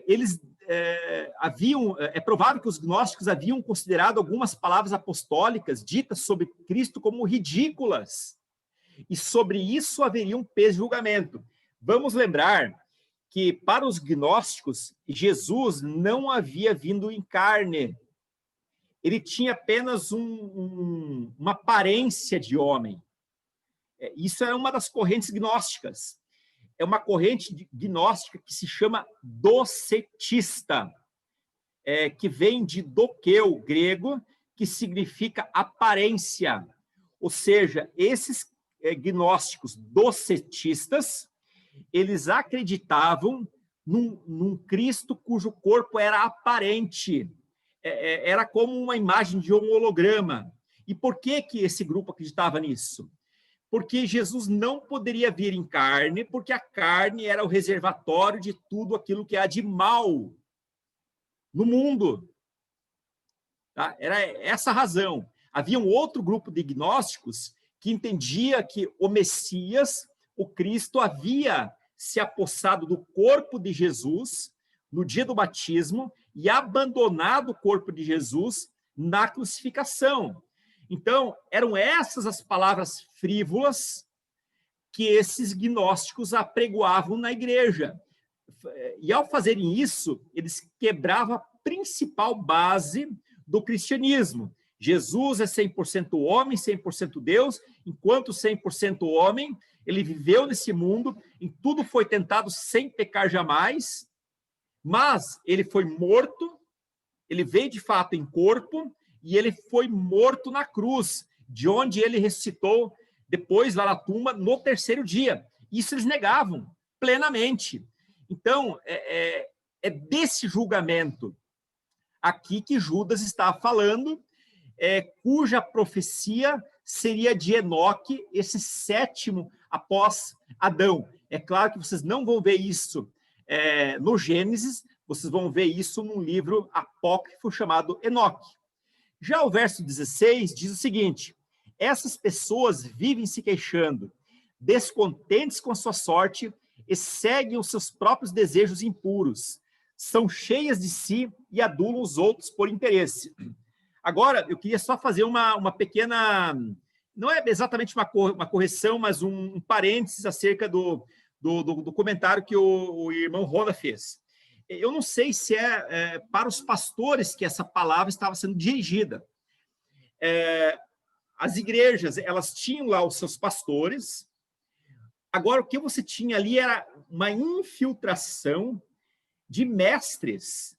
eles é provável que os gnósticos haviam considerado algumas palavras apostólicas ditas sobre Cristo como ridículas, e sobre isso haveria um peso de julgamento. Vamos lembrar que para os gnósticos, Jesus não havia vindo em carne. Ele tinha apenas uma aparência de homem. Isso é uma das correntes gnósticas. É uma corrente gnóstica que se chama docetista, que vem de dokeu, grego, que significa aparência. Ou seja, esses gnósticos docetistas, eles acreditavam num Cristo cujo corpo era aparente, era como uma imagem de um holograma. E por que esse grupo acreditava nisso? Porque Jesus não poderia vir em carne, porque a carne era o reservatório de tudo aquilo que há de mal no mundo. Tá? Era essa a razão. Havia um outro grupo de gnósticos que entendia que o Messias, o Cristo, havia se apossado do corpo de Jesus no dia do batismo e abandonado o corpo de Jesus na crucificação. Então, eram essas as palavras frívolas que esses gnósticos apregoavam na igreja. E ao fazerem isso, eles quebravam a principal base do cristianismo. Jesus é 100% homem, 100% Deus, enquanto 100% homem, ele viveu nesse mundo, em tudo foi tentado sem pecar jamais, mas ele foi morto, ele veio de fato em corpo, e ele foi morto na cruz, de onde ele ressuscitou depois lá na tumba no 3º dia. Isso eles negavam plenamente. Então, é desse julgamento aqui que Judas está falando, cuja profecia seria de Enoque, esse 7º após Adão. É claro que vocês não vão ver isso no Gênesis, vocês vão ver isso num livro apócrifo chamado Enoque. Já o verso 16 diz o seguinte: essas pessoas vivem se queixando, descontentes com a sua sorte, e seguem os seus próprios desejos impuros. São cheias de si e adulam os outros por interesse. Agora, eu queria só fazer uma pequena... Não é exatamente uma correção, mas um parênteses acerca do comentário que o irmão Rona fez. Eu não sei se para os pastores que essa palavra estava sendo dirigida. As igrejas, elas tinham lá os seus pastores. Agora, o que você tinha ali era uma infiltração de mestres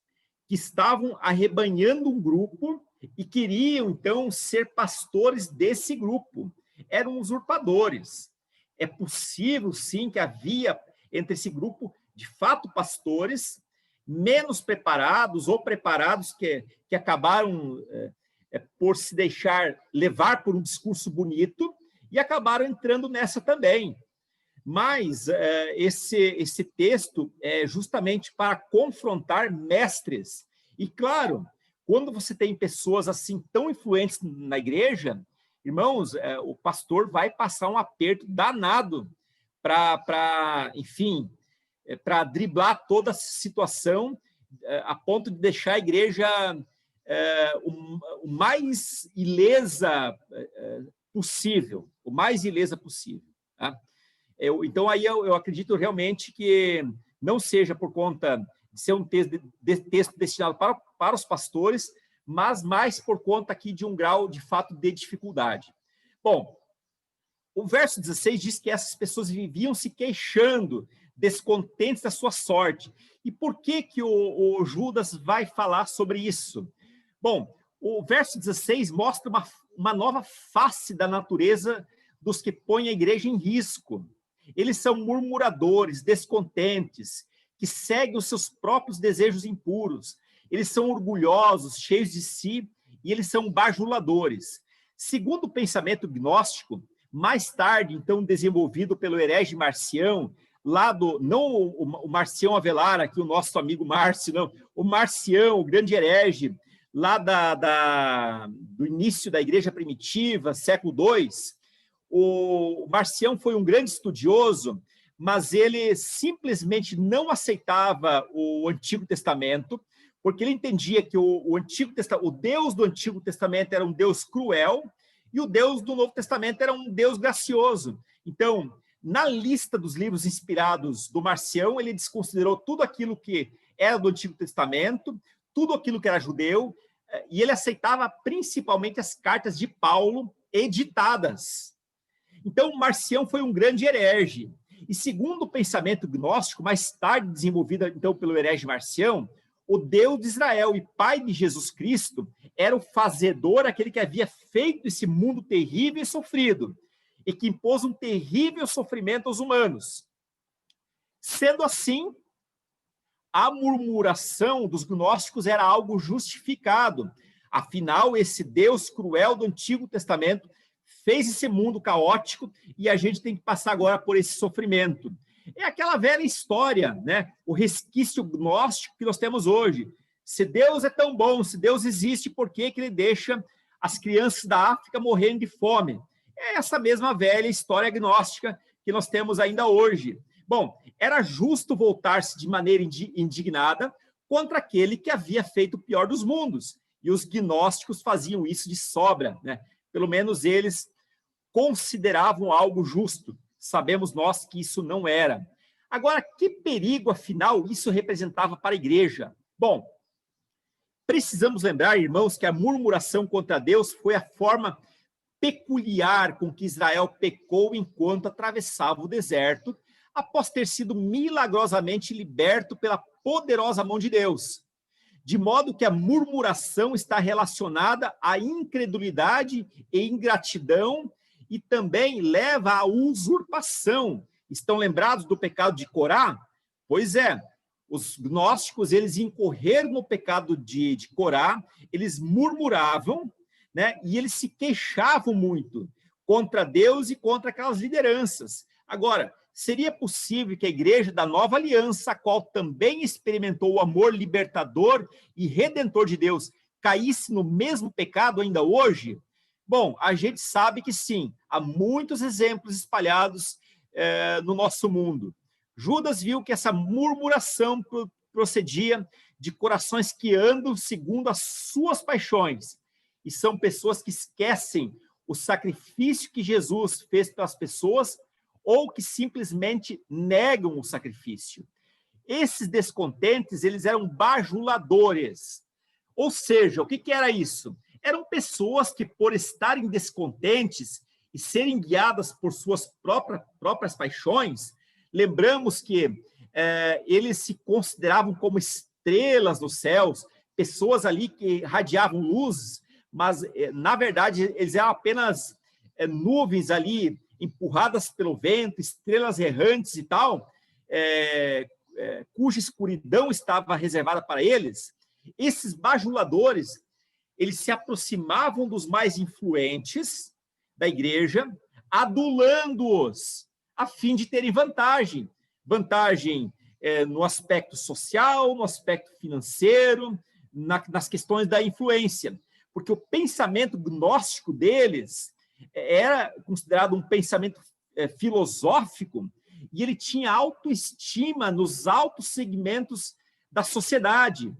que estavam arrebanhando um grupo e queriam, então, ser pastores desse grupo. Eram usurpadores. É possível, sim, que havia entre esse grupo, de fato, pastores menos preparados ou preparados que acabaram por se deixar levar por um discurso bonito e acabaram entrando nessa também. Mas esse texto é justamente para confrontar mestres. E, claro, quando você tem pessoas assim tão influentes na igreja, irmãos, o pastor vai passar um aperto danado para enfim, para driblar toda a situação, a ponto de deixar a igreja o mais ilesa possível, o mais ilesa possível. Tá? Então, aí eu acredito realmente que não seja por conta de ser um texto destinado para os pastores, mas mais por conta aqui de um grau, de fato, de dificuldade. Bom, o verso 16 diz que essas pessoas viviam se queixando, descontentes da sua sorte. E por que o Judas vai falar sobre isso? Bom, o verso 16 mostra uma nova face da natureza dos que põem a igreja em risco. Eles são murmuradores, descontentes, que seguem os seus próprios desejos impuros. Eles são orgulhosos, cheios de si, e eles são bajuladores. Segundo o pensamento gnóstico, mais tarde, então, desenvolvido pelo herege Marcião, não o Marcião Avelar, aqui o nosso amigo Márcio, não, o Marcião, o grande herege, lá do início da igreja primitiva, século II, o Marcião foi um grande estudioso, mas ele simplesmente não aceitava o Antigo Testamento, porque ele entendia que o Deus do Antigo Testamento era um Deus cruel e o Deus do Novo Testamento era um Deus gracioso. Então, na lista dos livros inspirados do Marcião, ele desconsiderou tudo aquilo que era do Antigo Testamento, tudo aquilo que era judeu, e ele aceitava principalmente as cartas de Paulo editadas. Então, Marcião foi um grande herege. E segundo o pensamento gnóstico, mais tarde desenvolvido então pelo herege Marcião, o Deus de Israel e Pai de Jesus Cristo era o fazedor, aquele que havia feito esse mundo terrível e sofrido, e que impôs um terrível sofrimento aos humanos. Sendo assim, a murmuração dos gnósticos era algo justificado. Afinal, esse Deus cruel do Antigo Testamento fez esse mundo caótico e a gente tem que passar agora por esse sofrimento. É aquela velha história, né? O resquício gnóstico que nós temos hoje. Se Deus é tão bom, se Deus existe, por que ele deixa as crianças da África morrendo de fome? É essa mesma velha história gnóstica que nós temos ainda hoje. Bom, era justo voltar-se de maneira indignada contra aquele que havia feito o pior dos mundos. E os gnósticos faziam isso de sobra, né? Pelo menos eles consideravam algo justo. Sabemos nós que isso não era. Agora, que perigo, afinal, isso representava para a igreja? Bom, precisamos lembrar, irmãos, que a murmuração contra Deus foi a forma peculiar com que Israel pecou enquanto atravessava o deserto, após ter sido milagrosamente liberto pela poderosa mão de Deus. De modo que a murmuração está relacionada à incredulidade e ingratidão e também leva à usurpação. Estão lembrados do pecado de Corá? Pois é, os gnósticos, eles incorreram no pecado de Corá, eles murmuravam, né, e eles se queixavam muito contra Deus e contra aquelas lideranças. Agora, seria possível que a igreja da Nova Aliança, a qual também experimentou o amor libertador e redentor de Deus, caísse no mesmo pecado ainda hoje? Bom, a gente sabe que sim, há muitos exemplos espalhados no nosso mundo. Judas viu que essa murmuração procedia de corações que andam segundo as suas paixões, e são pessoas que esquecem o sacrifício que Jesus fez pelas pessoas, ou que simplesmente negam o sacrifício. Esses descontentes, eles eram bajuladores. Ou seja, o que era isso? Eram pessoas que, por estarem descontentes e serem guiadas por suas próprias paixões, lembramos que eles se consideravam como estrelas nos céus, pessoas ali que radiavam luzes, mas, na verdade, eles eram apenas nuvens ali, empurradas pelo vento, estrelas errantes e tal, cuja escuridão estava reservada para eles. Esses bajuladores, eles se aproximavam dos mais influentes da igreja, adulando-os, a fim de terem vantagem no aspecto social, no aspecto financeiro, nas questões da influência, porque o pensamento gnóstico deles era considerado um pensamento filosófico, e ele tinha autoestima nos altos segmentos da sociedade,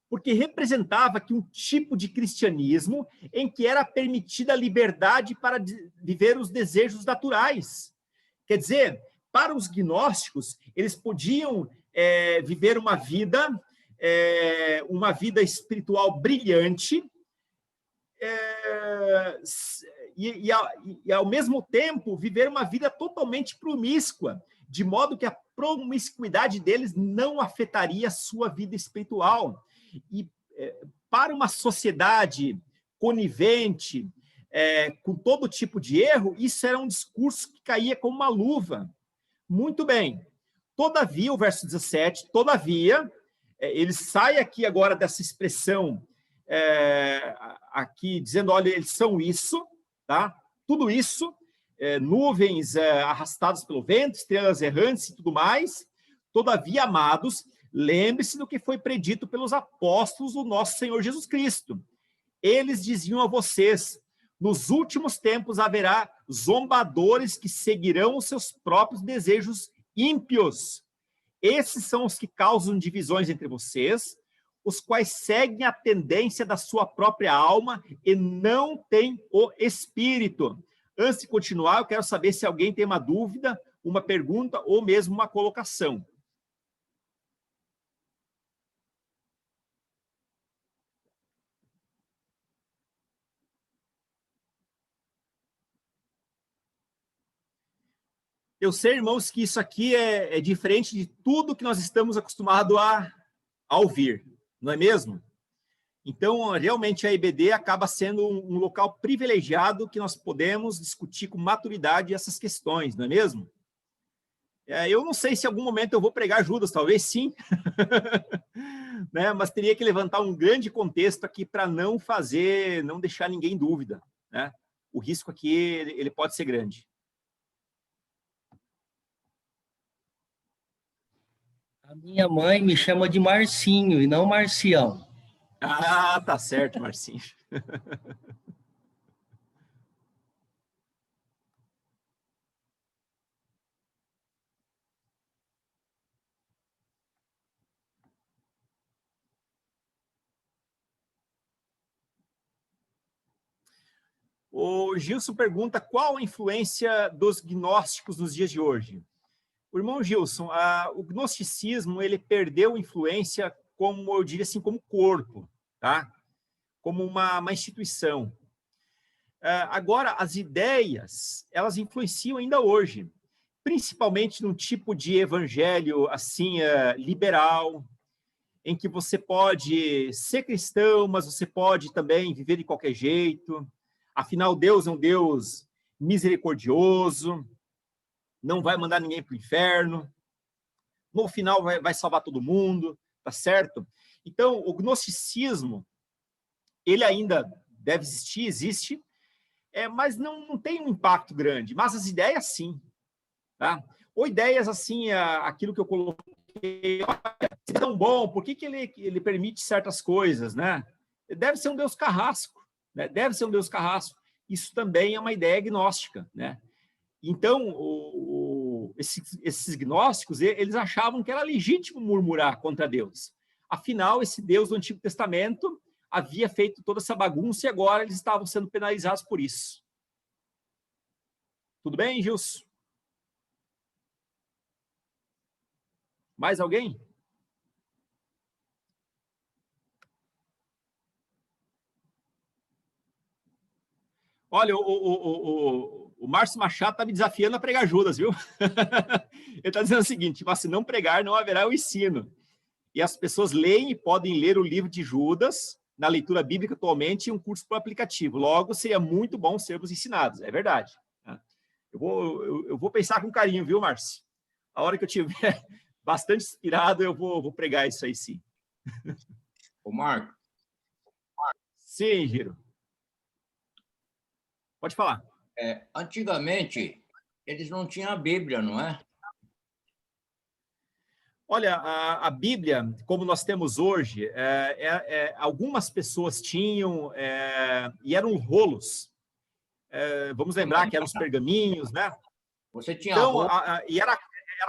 porque representava que um tipo de cristianismo em que era permitida a liberdade para viver os desejos naturais. Quer dizer, para os gnósticos, eles podiam viver uma vida espiritual brilhante, e, ao mesmo tempo, viver uma vida totalmente promíscua, de modo que a promiscuidade deles não afetaria a sua vida espiritual. E para uma sociedade conivente, com todo tipo de erro, isso era um discurso que caía como uma luva. Muito bem. Todavia, o verso 17, todavia, ele sai aqui agora dessa expressão aqui, dizendo, olha, eles são isso, tá? Tudo isso, nuvens arrastadas pelo vento, estrelas errantes e tudo mais. Todavia, amados, lembre-se do que foi predito pelos apóstolos do nosso Senhor Jesus Cristo. Eles diziam a vocês, nos últimos tempos haverá zombadores que seguirão os seus próprios desejos ímpios. Esses são os que causam divisões entre vocês, os quais seguem a tendência da sua própria alma e não têm o Espírito. Antes de continuar, eu quero saber se alguém tem uma dúvida, uma pergunta ou mesmo uma colocação. Eu sei, irmãos, que isso aqui é diferente de tudo que nós estamos acostumados a ouvir, não é mesmo? Então, realmente, a EBD acaba sendo um local privilegiado que nós podemos discutir com maturidade essas questões, não é mesmo? Eu não sei se em algum momento eu vou pregar Judas, talvez sim, né? Mas teria que levantar um grande contexto aqui para não deixar ninguém em dúvida, né? O risco aqui ele pode ser grande. A minha mãe me chama de Marcinho e não Marcião. Ah, tá certo, Marcinho. O Gilson pergunta qual a influência dos gnósticos nos dias de hoje. O irmão Gilson, o gnosticismo ele perdeu influência, como eu diria assim, como corpo, tá? Como uma instituição. Agora, as ideias, elas influenciam ainda hoje, principalmente num tipo de evangelho assim liberal, em que você pode ser cristão, mas você pode também viver de qualquer jeito. Afinal, Deus é um Deus misericordioso, não vai mandar ninguém para o inferno, no final vai salvar todo mundo, tá certo? Então, o gnosticismo, ele ainda deve existir, existe, mas não tem um impacto grande, mas as ideias sim, tá? Ou ideias assim, aquilo que eu coloquei, olha, se é tão bom, por que ele permite certas coisas, né? Deve ser um Deus carrasco, né? Deve ser um Deus carrasco. Isso também é uma ideia gnóstica, né? Então, esses gnósticos, eles achavam que era legítimo murmurar contra Deus. Afinal, esse Deus do Antigo Testamento havia feito toda essa bagunça e agora eles estavam sendo penalizados por isso. Tudo bem, Gilson? Mais alguém? Olha, o Márcio Machado está me desafiando a pregar Judas, viu? Ele está dizendo o seguinte, mas se não pregar, não haverá o ensino. E as pessoas leem e podem ler o livro de Judas, na leitura bíblica atualmente, em um curso por aplicativo. Logo, seria muito bom sermos ensinados, é verdade. Eu vou pensar com carinho, viu, Márcio? A hora que eu tiver bastante inspirado, eu vou pregar isso aí, sim. Ô, Marco. Sim, Giro. Pode falar. Antigamente, eles não tinham a Bíblia, não é? Olha, a Bíblia, como nós temos hoje, algumas pessoas tinham, e eram rolos. Vamos lembrar que eram os pergaminhos, né? Você tinha Então, roupa, e era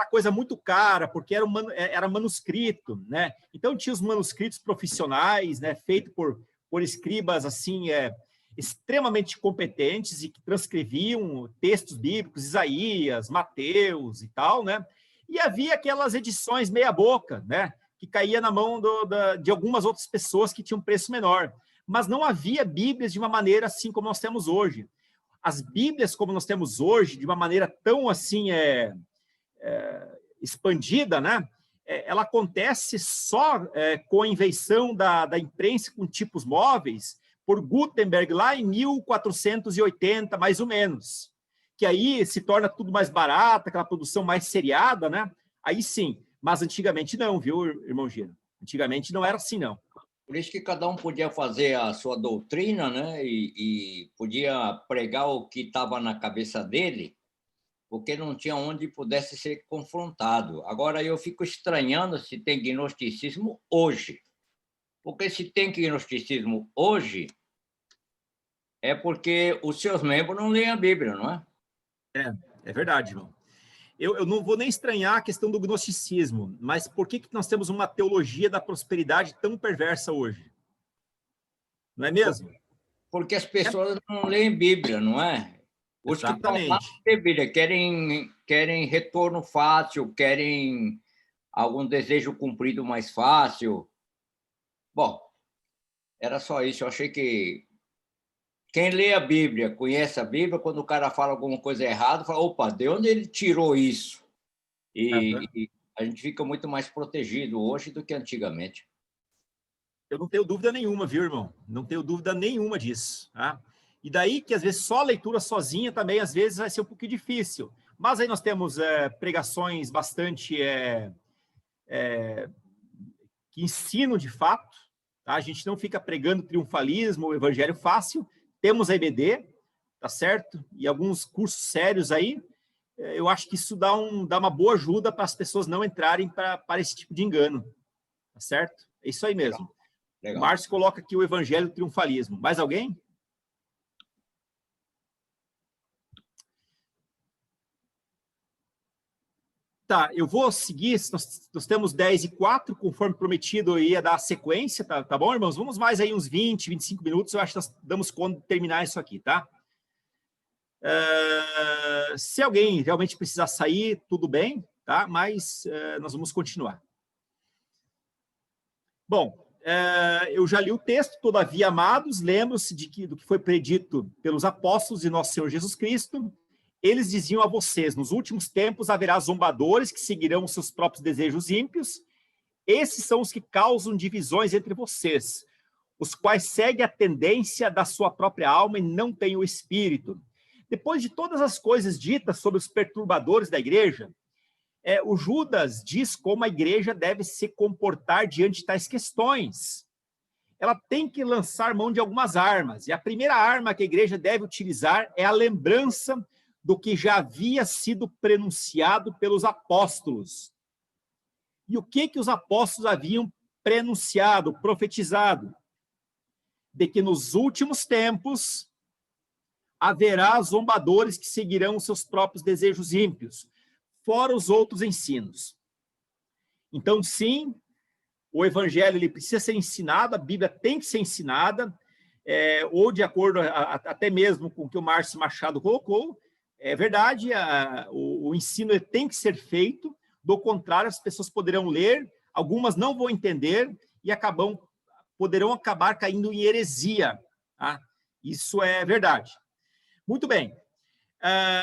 coisa muito cara, porque era manuscrito, né? Então, tinha os manuscritos profissionais, né? Feito por escribas, assim, extremamente competentes e que transcreviam textos bíblicos, Isaías, Mateus e tal, né? E havia aquelas edições meia-boca, né? Que caía na mão de algumas outras pessoas que tinham preço menor. Mas não havia Bíblias de uma maneira assim como nós temos hoje. As Bíblias, como nós temos hoje, de uma maneira tão assim expandida, né? Ela acontece só com a invenção da imprensa com tipos móveis por Gutenberg lá em 1480, mais ou menos. Que aí se torna tudo mais barato, aquela produção mais seriada, né? Aí sim. Mas antigamente não, viu, irmão Gino? Antigamente não era assim, não. por isso que cada um podia fazer a sua doutrina, né? E podia pregar o que estava na cabeça dele, porque não tinha onde pudesse ser confrontado. Agora, eu fico estranhando se tem gnosticismo hoje. Porque se tem gnosticismo hoje, é porque os seus membros não leem a Bíblia, não é? É verdade, irmão. Eu não vou nem estranhar a questão do gnosticismo, mas por que nós temos uma teologia da prosperidade tão perversa hoje? Não é mesmo? Porque as pessoas não leem Bíblia, não é? Os que estão lá Exatamente. não leem Bíblia, querem retorno fácil, querem algum desejo cumprido mais fácil. Bom, era só isso. Eu achei que quem lê a Bíblia, conhece a Bíblia, quando o cara fala alguma coisa errada, fala, opa, de onde ele tirou isso? E a gente fica muito mais protegido hoje do que antigamente. Eu não tenho dúvida nenhuma, viu, irmão? Não tenho dúvida nenhuma disso. Tá? E daí que, às vezes, só a leitura sozinha também, às vezes, vai ser um pouquinho difícil. Mas aí nós temos pregações bastante que ensinam de fato. Tá? A gente não fica pregando triunfalismo, o evangelho fácil. Temos a EBD, tá certo? E alguns cursos sérios aí. Eu acho que isso dá uma boa ajuda para as pessoas não entrarem para esse tipo de engano. Tá certo? É isso aí mesmo. Legal. O Márcio coloca aqui o evangelho triunfalismo. Mais alguém? Tá, eu vou seguir, nós temos 10:04, conforme prometido, eu ia dar a sequência, tá bom, irmãos? Vamos mais aí uns 20, 25 minutos, eu acho que nós damos conta de terminar isso aqui, tá? Se alguém realmente precisar sair, tudo bem, tá? Mas nós vamos continuar. Bom, eu já li o texto, todavia, amados, lembram-se do que foi predito pelos apóstolos de nosso Senhor Jesus Cristo. Eles diziam a vocês, nos últimos tempos haverá zombadores que seguirão os seus próprios desejos ímpios. Esses são os que causam divisões entre vocês, os quais seguem a tendência da sua própria alma e não têm o Espírito. Depois de todas as coisas ditas sobre os perturbadores da igreja, o Judas diz como a igreja deve se comportar diante de tais questões. Ela tem que lançar mão de algumas armas, e a primeira arma que a igreja deve utilizar é a lembrança do que já havia sido prenunciado pelos apóstolos. E o que os apóstolos haviam prenunciado, profetizado? De que nos últimos tempos haverá zombadores que seguirão os seus próprios desejos ímpios, fora os outros ensinos. Então, sim, o evangelho ele precisa ser ensinado, a Bíblia tem que ser ensinada, ou de acordo até mesmo com o que o Márcio Machado colocou. É verdade, o ensino ele tem que ser feito, do contrário, as pessoas poderão ler, algumas não vão entender e poderão acabar caindo em heresia. Tá? Isso é verdade. Muito bem.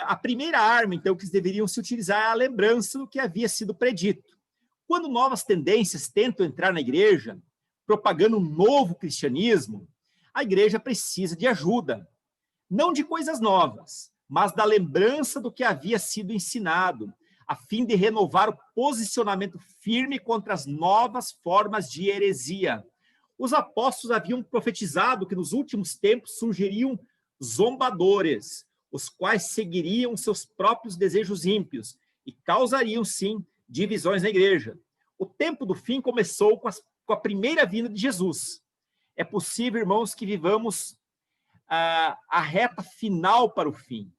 A primeira arma, então, que deveriam se utilizar é a lembrança do que havia sido predito. Quando novas tendências tentam entrar na igreja, propagando um novo cristianismo, a igreja precisa de ajuda. Não de coisas novas, mas da lembrança do que havia sido ensinado, a fim de renovar o posicionamento firme contra as novas formas de heresia. Os apóstolos haviam profetizado que nos últimos tempos surgiriam zombadores, os quais seguiriam seus próprios desejos ímpios e causariam, sim, divisões na igreja. O tempo do fim começou com a primeira vinda de Jesus. É possível, irmãos, que vivamos a reta final para o fim.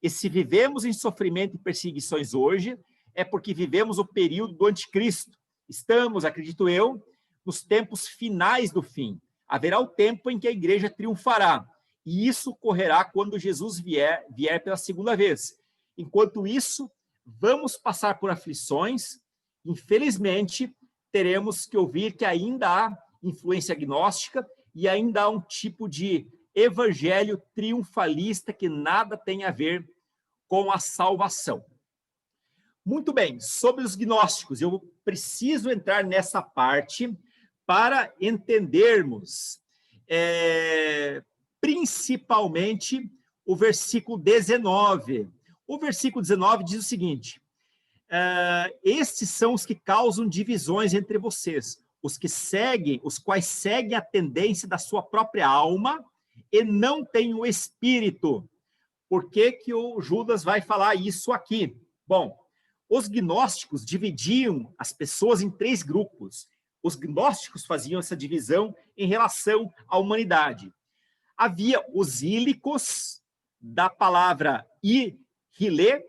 E se vivemos em sofrimento e perseguições hoje, é porque vivemos o período do anticristo. Estamos, acredito eu, nos tempos finais do fim. Haverá o tempo em que a igreja triunfará. E isso ocorrerá quando Jesus vier pela segunda vez. Enquanto isso, vamos passar por aflições. Infelizmente, teremos que ouvir que ainda há influência gnóstica e ainda há um tipo de evangelho triunfalista que nada tem a ver com a salvação. Muito bem, sobre os gnósticos, eu preciso entrar nessa parte para entendermos principalmente o versículo 19. O versículo 19 diz o seguinte: estes são os que causam divisões entre vocês, os quais seguem a tendência da sua própria alma e não têm o espírito. Por que que o Judas vai falar isso aqui? Bom, os gnósticos dividiam as pessoas em 3 grupos. Os gnósticos faziam essa divisão em relação à humanidade. Havia os ílicos, da palavra hyle,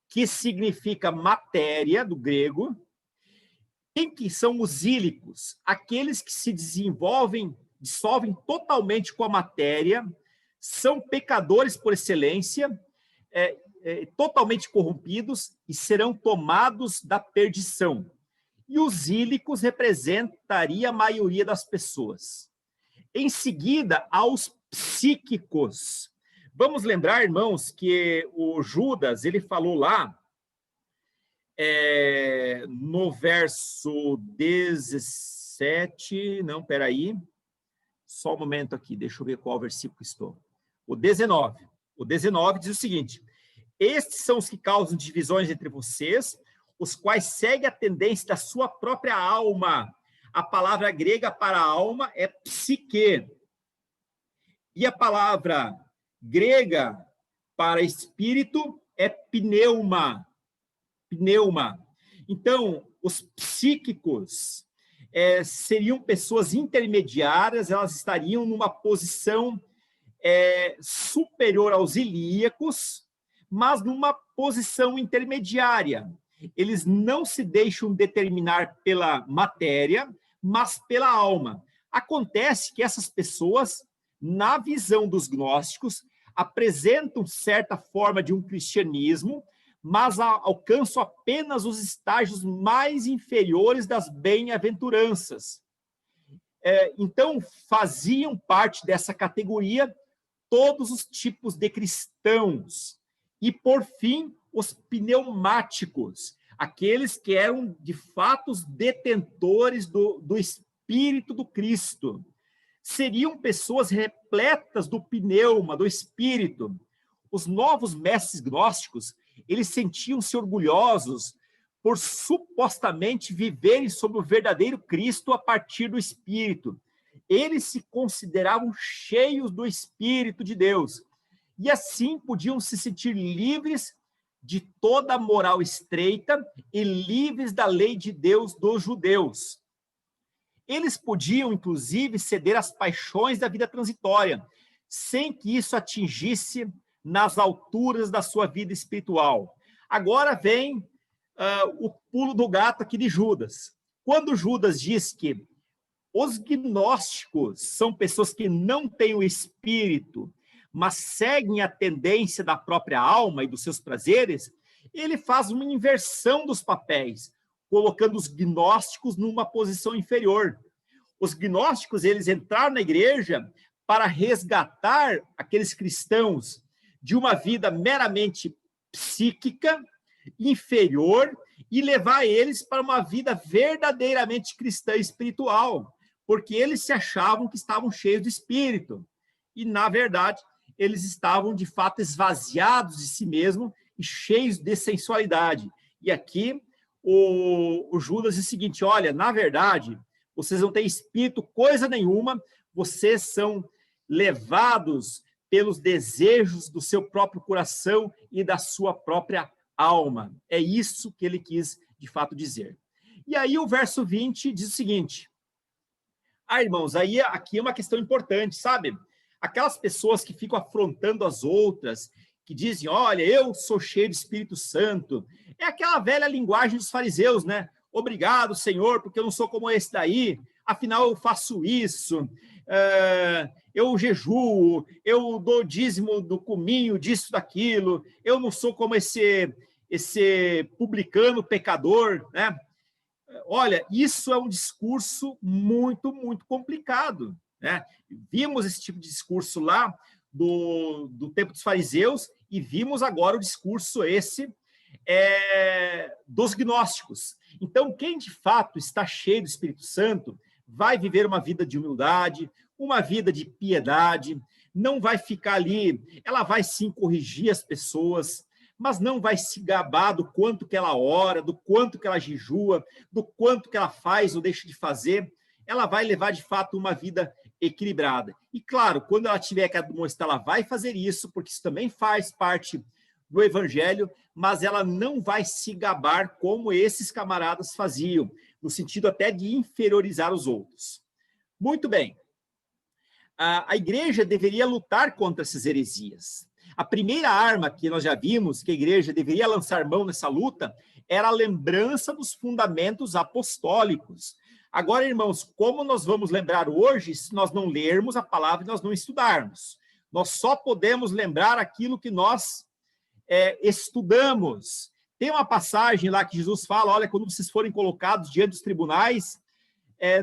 que significa matéria, do grego. Quem que são os ílicos? Aqueles que se dissolvem totalmente com a matéria, são pecadores por excelência, totalmente corrompidos e serão tomados da perdição. E os ílicos representariam a maioria das pessoas. Em seguida, aos psíquicos. Vamos lembrar, irmãos, que o Judas, ele falou lá, no verso 17, não, peraí, só um momento aqui, deixa eu ver qual versículo estou. O 19 diz o seguinte: estes são os que causam divisões entre vocês, os quais seguem a tendência da sua própria alma. A palavra grega para alma é psique. E a palavra grega para espírito é pneuma. Então, os psíquicos seriam pessoas intermediárias, elas estariam numa posição superior aos ilíacos, mas numa posição intermediária. Eles não se deixam determinar pela matéria, mas pela alma. Acontece que essas pessoas, na visão dos gnósticos, apresentam certa forma de um cristianismo, mas alcançam apenas os estágios mais inferiores das bem-aventuranças. Então, faziam parte dessa categoria todos os tipos de cristãos. E, por fim, os pneumáticos, aqueles que eram, de fato, os detentores do Espírito do Cristo. Seriam pessoas repletas do pneuma, do Espírito. Os novos mestres gnósticos, eles sentiam-se orgulhosos por supostamente viverem sob o verdadeiro Cristo a partir do Espírito. Eles se consideravam cheios do Espírito de Deus. E assim podiam se sentir livres de toda a moral estreita e livres da lei de Deus dos judeus. Eles podiam, inclusive, ceder às paixões da vida transitória, sem que isso atingisse nas alturas da sua vida espiritual. Agora vem o pulo do gato aqui de Judas. Quando Judas diz que os gnósticos são pessoas que não têm o espírito, mas seguem a tendência da própria alma e dos seus prazeres, ele faz uma inversão dos papéis, colocando os gnósticos numa posição inferior. Os gnósticos, eles entraram na igreja para resgatar aqueles cristãos de uma vida meramente psíquica, inferior, e levar eles para uma vida verdadeiramente cristã e espiritual, porque eles se achavam que estavam cheios de espírito. E, na verdade, eles estavam, de fato, esvaziados de si mesmos e cheios de sensualidade. E aqui, o Judas diz o seguinte: olha, na verdade, vocês não têm espírito coisa nenhuma, vocês são levados pelos desejos do seu próprio coração e da sua própria alma. É isso que ele quis, de fato, dizer. E aí o verso 20 diz o seguinte: irmãos, aqui é uma questão importante, sabe? Aquelas pessoas que ficam afrontando as outras, que dizem, olha, eu sou cheio de Espírito Santo. É aquela velha linguagem dos fariseus, né? Obrigado, Senhor, porque eu não sou como esse daí, afinal eu faço isso, eu jejuo, eu dou dízimo do cominho, disso, daquilo, eu não sou como esse publicano pecador, né? Olha, isso é um discurso muito, muito complicado, né? Vimos esse tipo de discurso lá do tempo dos fariseus e vimos agora o discurso esse dos gnósticos. Então, quem de fato está cheio do Espírito Santo vai viver uma vida de humildade, uma vida de piedade, não vai ficar ali, ela vai sim corrigir as pessoas, mas não vai se gabar do quanto que ela ora, do quanto que ela jejua, do quanto que ela faz ou deixa de fazer. Ela vai levar, de fato, uma vida equilibrada. E, claro, quando ela tiver que demonstrar, ela vai fazer isso, porque isso também faz parte do Evangelho, mas ela não vai se gabar como esses camaradas faziam, no sentido até de inferiorizar os outros. Muito bem. A igreja deveria lutar contra essas heresias. A primeira arma que nós já vimos que a igreja deveria lançar mão nessa luta era a lembrança dos fundamentos apostólicos. Agora, irmãos, como nós vamos lembrar hoje se nós não lermos a palavra e nós não estudarmos? Nós só podemos lembrar aquilo que nós estudamos. Tem uma passagem lá que Jesus fala, olha, quando vocês forem colocados diante dos tribunais,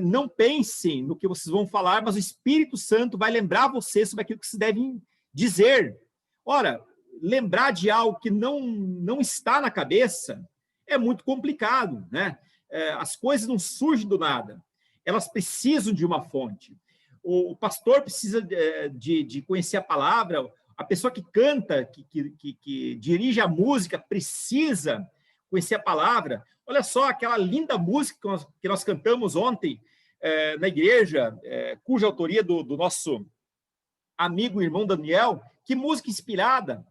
não pensem no que vocês vão falar, mas o Espírito Santo vai lembrar vocês sobre aquilo que vocês devem dizer. Ora, lembrar de algo que não está na cabeça é muito complicado, né? As coisas não surgem do nada, elas precisam de uma fonte. O pastor precisa de conhecer a palavra, a pessoa que canta, que dirige a música, precisa conhecer a palavra. Olha só aquela linda música que nós cantamos ontem na igreja, cuja autoria do nosso amigo e irmão Daniel. Que música inspirada,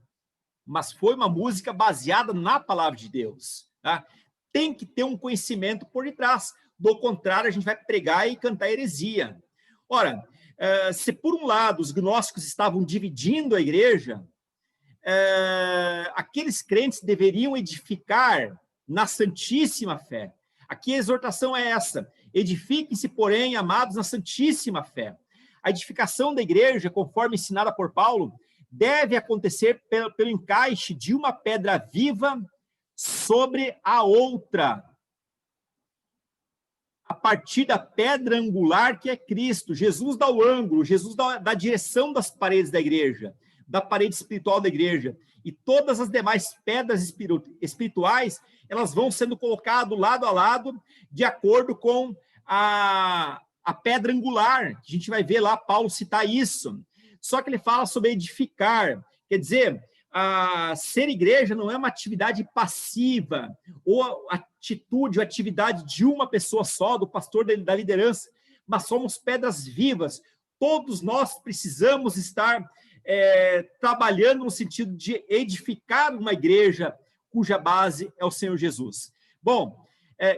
mas foi uma música baseada na palavra de Deus. Tá? Tem que ter um conhecimento por detrás, do contrário, a gente vai pregar e cantar heresia. Ora, se por um lado os gnósticos estavam dividindo a igreja, aqueles crentes deveriam edificar na santíssima fé. Aqui a exortação é essa: edifiquem-se, porém, amados, na santíssima fé. A edificação da igreja, conforme ensinada por Paulo, deve acontecer pelo encaixe de uma pedra viva sobre a outra, a partir da pedra angular que é Cristo. Jesus dá o ângulo, Jesus dá a direção das paredes da igreja, da parede espiritual da igreja, e todas as demais pedras espirituais, elas vão sendo colocadas lado a lado, de acordo com a pedra angular, que a gente vai ver lá Paulo citar isso. Só que ele fala sobre edificar, quer dizer, ser igreja não é uma atividade passiva, ou atitude ou atividade de uma pessoa só, do pastor da liderança, mas somos pedras vivas. Todos nós precisamos estar trabalhando no sentido de edificar uma igreja cuja base é o Senhor Jesus. Bom,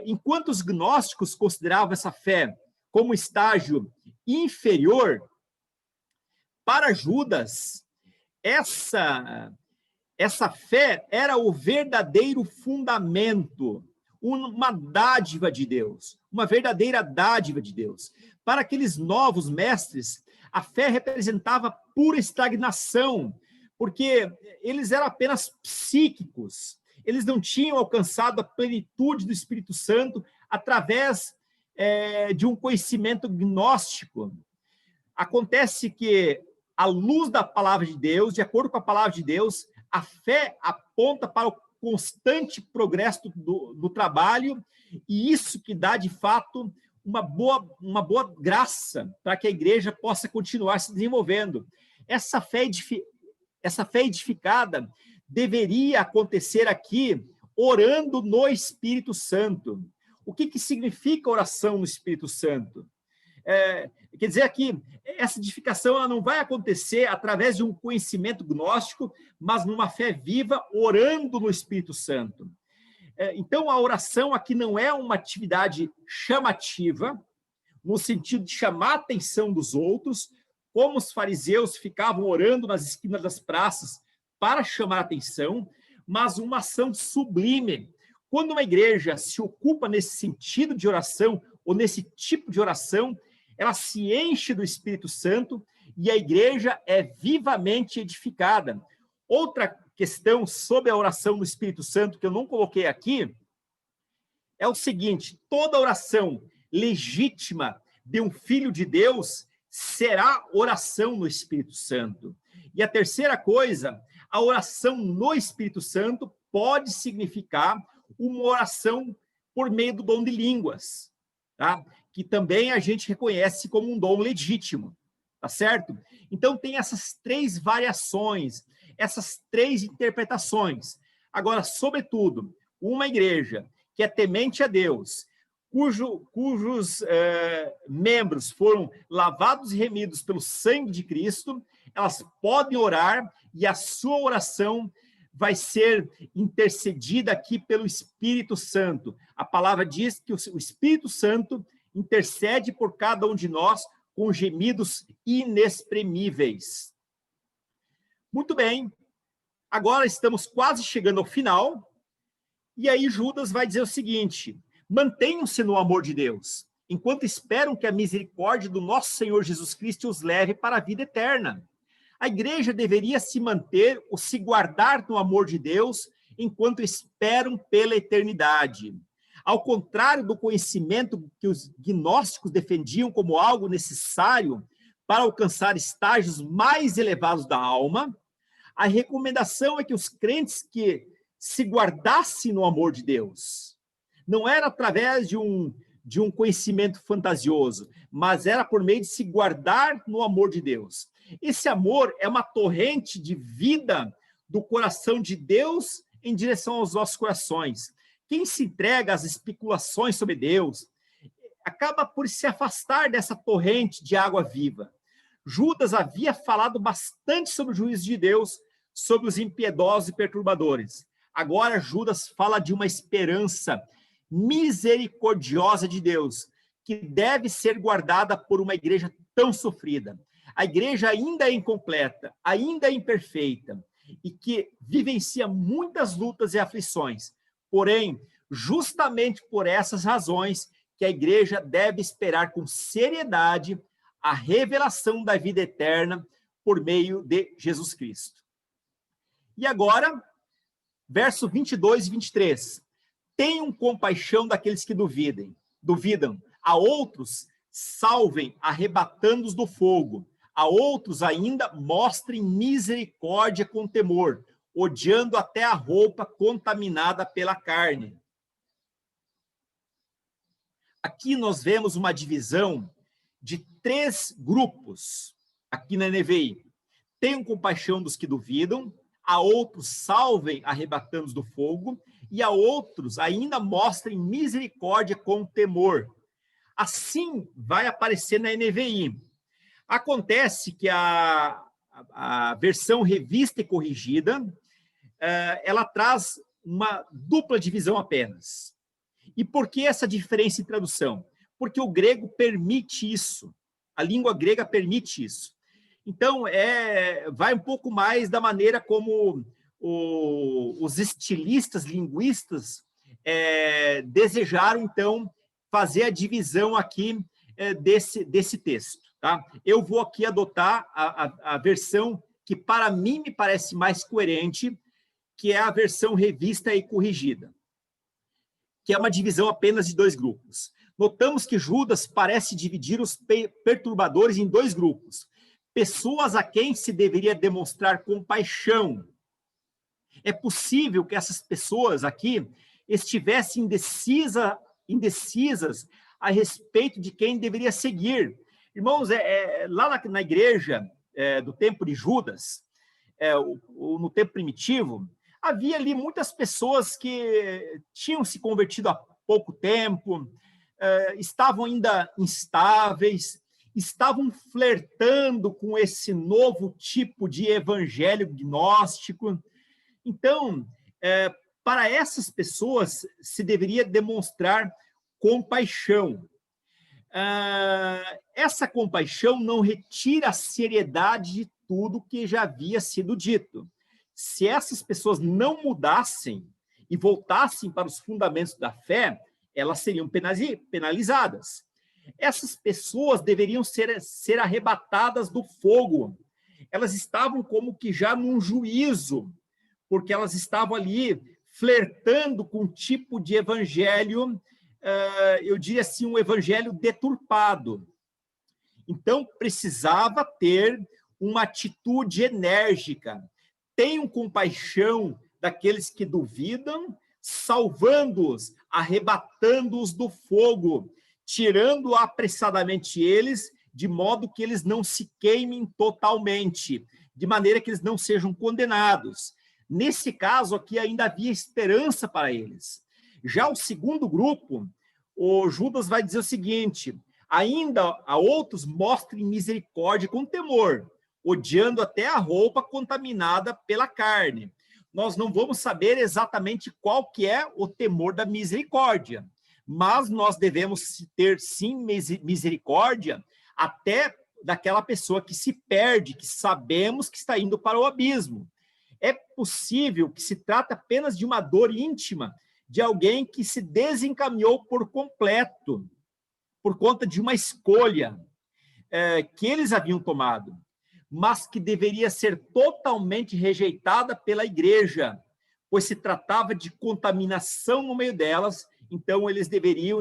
enquanto os gnósticos consideravam essa fé como estágio inferior, para Judas, essa fé era o verdadeiro fundamento, uma dádiva de Deus, uma verdadeira dádiva de Deus. Para aqueles novos mestres, a fé representava pura estagnação, porque eles eram apenas psíquicos, eles não tinham alcançado a plenitude do Espírito Santo através de um conhecimento gnóstico. Acontece que, à luz da palavra de Deus, de acordo com a palavra de Deus, a fé aponta para o constante progresso do trabalho, e isso que dá, de fato, uma boa graça para que a igreja possa continuar se desenvolvendo. Essa fé edificada deveria acontecer aqui, orando no Espírito Santo. O que significa oração no Espírito Santo? Quer dizer aqui, essa edificação ela não vai acontecer através de um conhecimento gnóstico, mas numa fé viva, orando no Espírito Santo. Então, a oração aqui não é uma atividade chamativa, no sentido de chamar a atenção dos outros, como os fariseus ficavam orando nas esquinas das praças para chamar a atenção, mas uma ação sublime. Quando uma igreja se ocupa nesse sentido de oração, ou nesse tipo de oração, ela se enche do Espírito Santo e a igreja é vivamente edificada. Outra questão sobre a oração do Espírito Santo, que eu não coloquei aqui, é o seguinte: toda oração legítima de um filho de Deus será oração no Espírito Santo. E a terceira coisa, a oração no Espírito Santo pode significar uma oração por meio do dom de línguas, tá? Que também a gente reconhece como um dom legítimo, tá certo? Então tem essas três variações, essas três interpretações. Agora, sobretudo, uma igreja que é temente a Deus, cujos membros foram lavados e remidos pelo sangue de Cristo, elas podem orar e a sua oração vai ser intercedida aqui pelo Espírito Santo. A palavra diz que o Espírito Santo intercede por cada um de nós com gemidos inexprimíveis. Muito bem, agora estamos quase chegando ao final, e aí Judas vai dizer o seguinte: mantenham-se no amor de Deus, enquanto esperam que a misericórdia do nosso Senhor Jesus Cristo os leve para a vida eterna. A igreja deveria se manter ou se guardar no amor de Deus enquanto esperam pela eternidade. Ao contrário do conhecimento que os gnósticos defendiam como algo necessário para alcançar estágios mais elevados da alma, a recomendação é que os crentes que se guardassem no amor de Deus. Não era através de um conhecimento fantasioso, mas era por meio de se guardar no amor de Deus. Esse amor é uma torrente de vida do coração de Deus em direção aos nossos corações. Quem se entrega às especulações sobre Deus acaba por se afastar dessa torrente de água viva. Judas havia falado bastante sobre o juízo de Deus, sobre os impiedosos e perturbadores. Agora Judas fala de uma esperança misericordiosa de Deus, que deve ser guardada por uma igreja tão sofrida. A igreja ainda é incompleta, ainda é imperfeita, e que vivencia muitas lutas e aflições. Porém, justamente por essas razões, que a igreja deve esperar com seriedade a revelação da vida eterna por meio de Jesus Cristo. E agora, verso 22 e 23. Tenham compaixão daqueles que duvidam. A outros, salvem, arrebatando-os do fogo. A outros ainda, mostrem misericórdia com temor, odiando até a roupa contaminada pela carne. Aqui nós vemos uma divisão de 3 grupos, aqui na NVI. Tenham compaixão dos que duvidam, a outros salvem, arrebatando-os do fogo, e a outros ainda mostrem misericórdia com temor. Assim vai aparecer na NVI. Acontece que a versão revista e corrigida, ela traz uma dupla divisão apenas. E por que essa diferença em tradução? Porque o grego permite isso, a língua grega permite isso. Então, vai um pouco mais da maneira como os estilistas, linguistas, desejaram, então, fazer a divisão aqui desse texto. Tá? Eu vou aqui adotar a versão que, para mim, me parece mais coerente, que é a versão revista e corrigida, que é uma divisão apenas de 2 grupos. Notamos que Judas parece dividir os perturbadores em 2 grupos. Pessoas a quem se deveria demonstrar compaixão. É possível que essas pessoas aqui estivessem indecisas a respeito de quem deveria seguir. Irmãos, lá na igreja do tempo de Judas, no tempo primitivo, havia ali muitas pessoas que tinham se convertido há pouco tempo, estavam ainda instáveis, estavam flertando com esse novo tipo de evangelho gnóstico. Então, para essas pessoas se deveria demonstrar compaixão. Essa compaixão não retira a seriedade de tudo que já havia sido dito. se essas pessoas não mudassem e voltassem para os fundamentos da fé, elas seriam penalizadas. Essas pessoas deveriam ser arrebatadas do fogo. Elas estavam como que já num juízo, porque elas estavam ali flertando com um tipo de evangelho, eu diria assim, um evangelho deturpado. Então, precisava ter uma atitude enérgica. Tenham compaixão daqueles que duvidam, salvando-os, arrebatando-os do fogo, tirando apressadamente eles, de modo que eles não se queimem totalmente, de maneira que eles não sejam condenados. Nesse caso aqui, ainda havia esperança para eles. Já o segundo grupo, o Judas vai dizer o seguinte: ainda a outros mostrem misericórdia com temor, odiando até a roupa contaminada pela carne. Nós não vamos saber exatamente qual que é o temor da misericórdia, mas nós devemos ter, sim, misericórdia até daquela pessoa que se perde, que sabemos que está indo para o abismo. É possível que se trata apenas de uma dor íntima de alguém que se desencaminhou por completo, por conta de uma escolha que eles haviam tomado, mas que deveria ser totalmente rejeitada pela igreja, pois se tratava de contaminação no meio delas. Então, eles deveriam,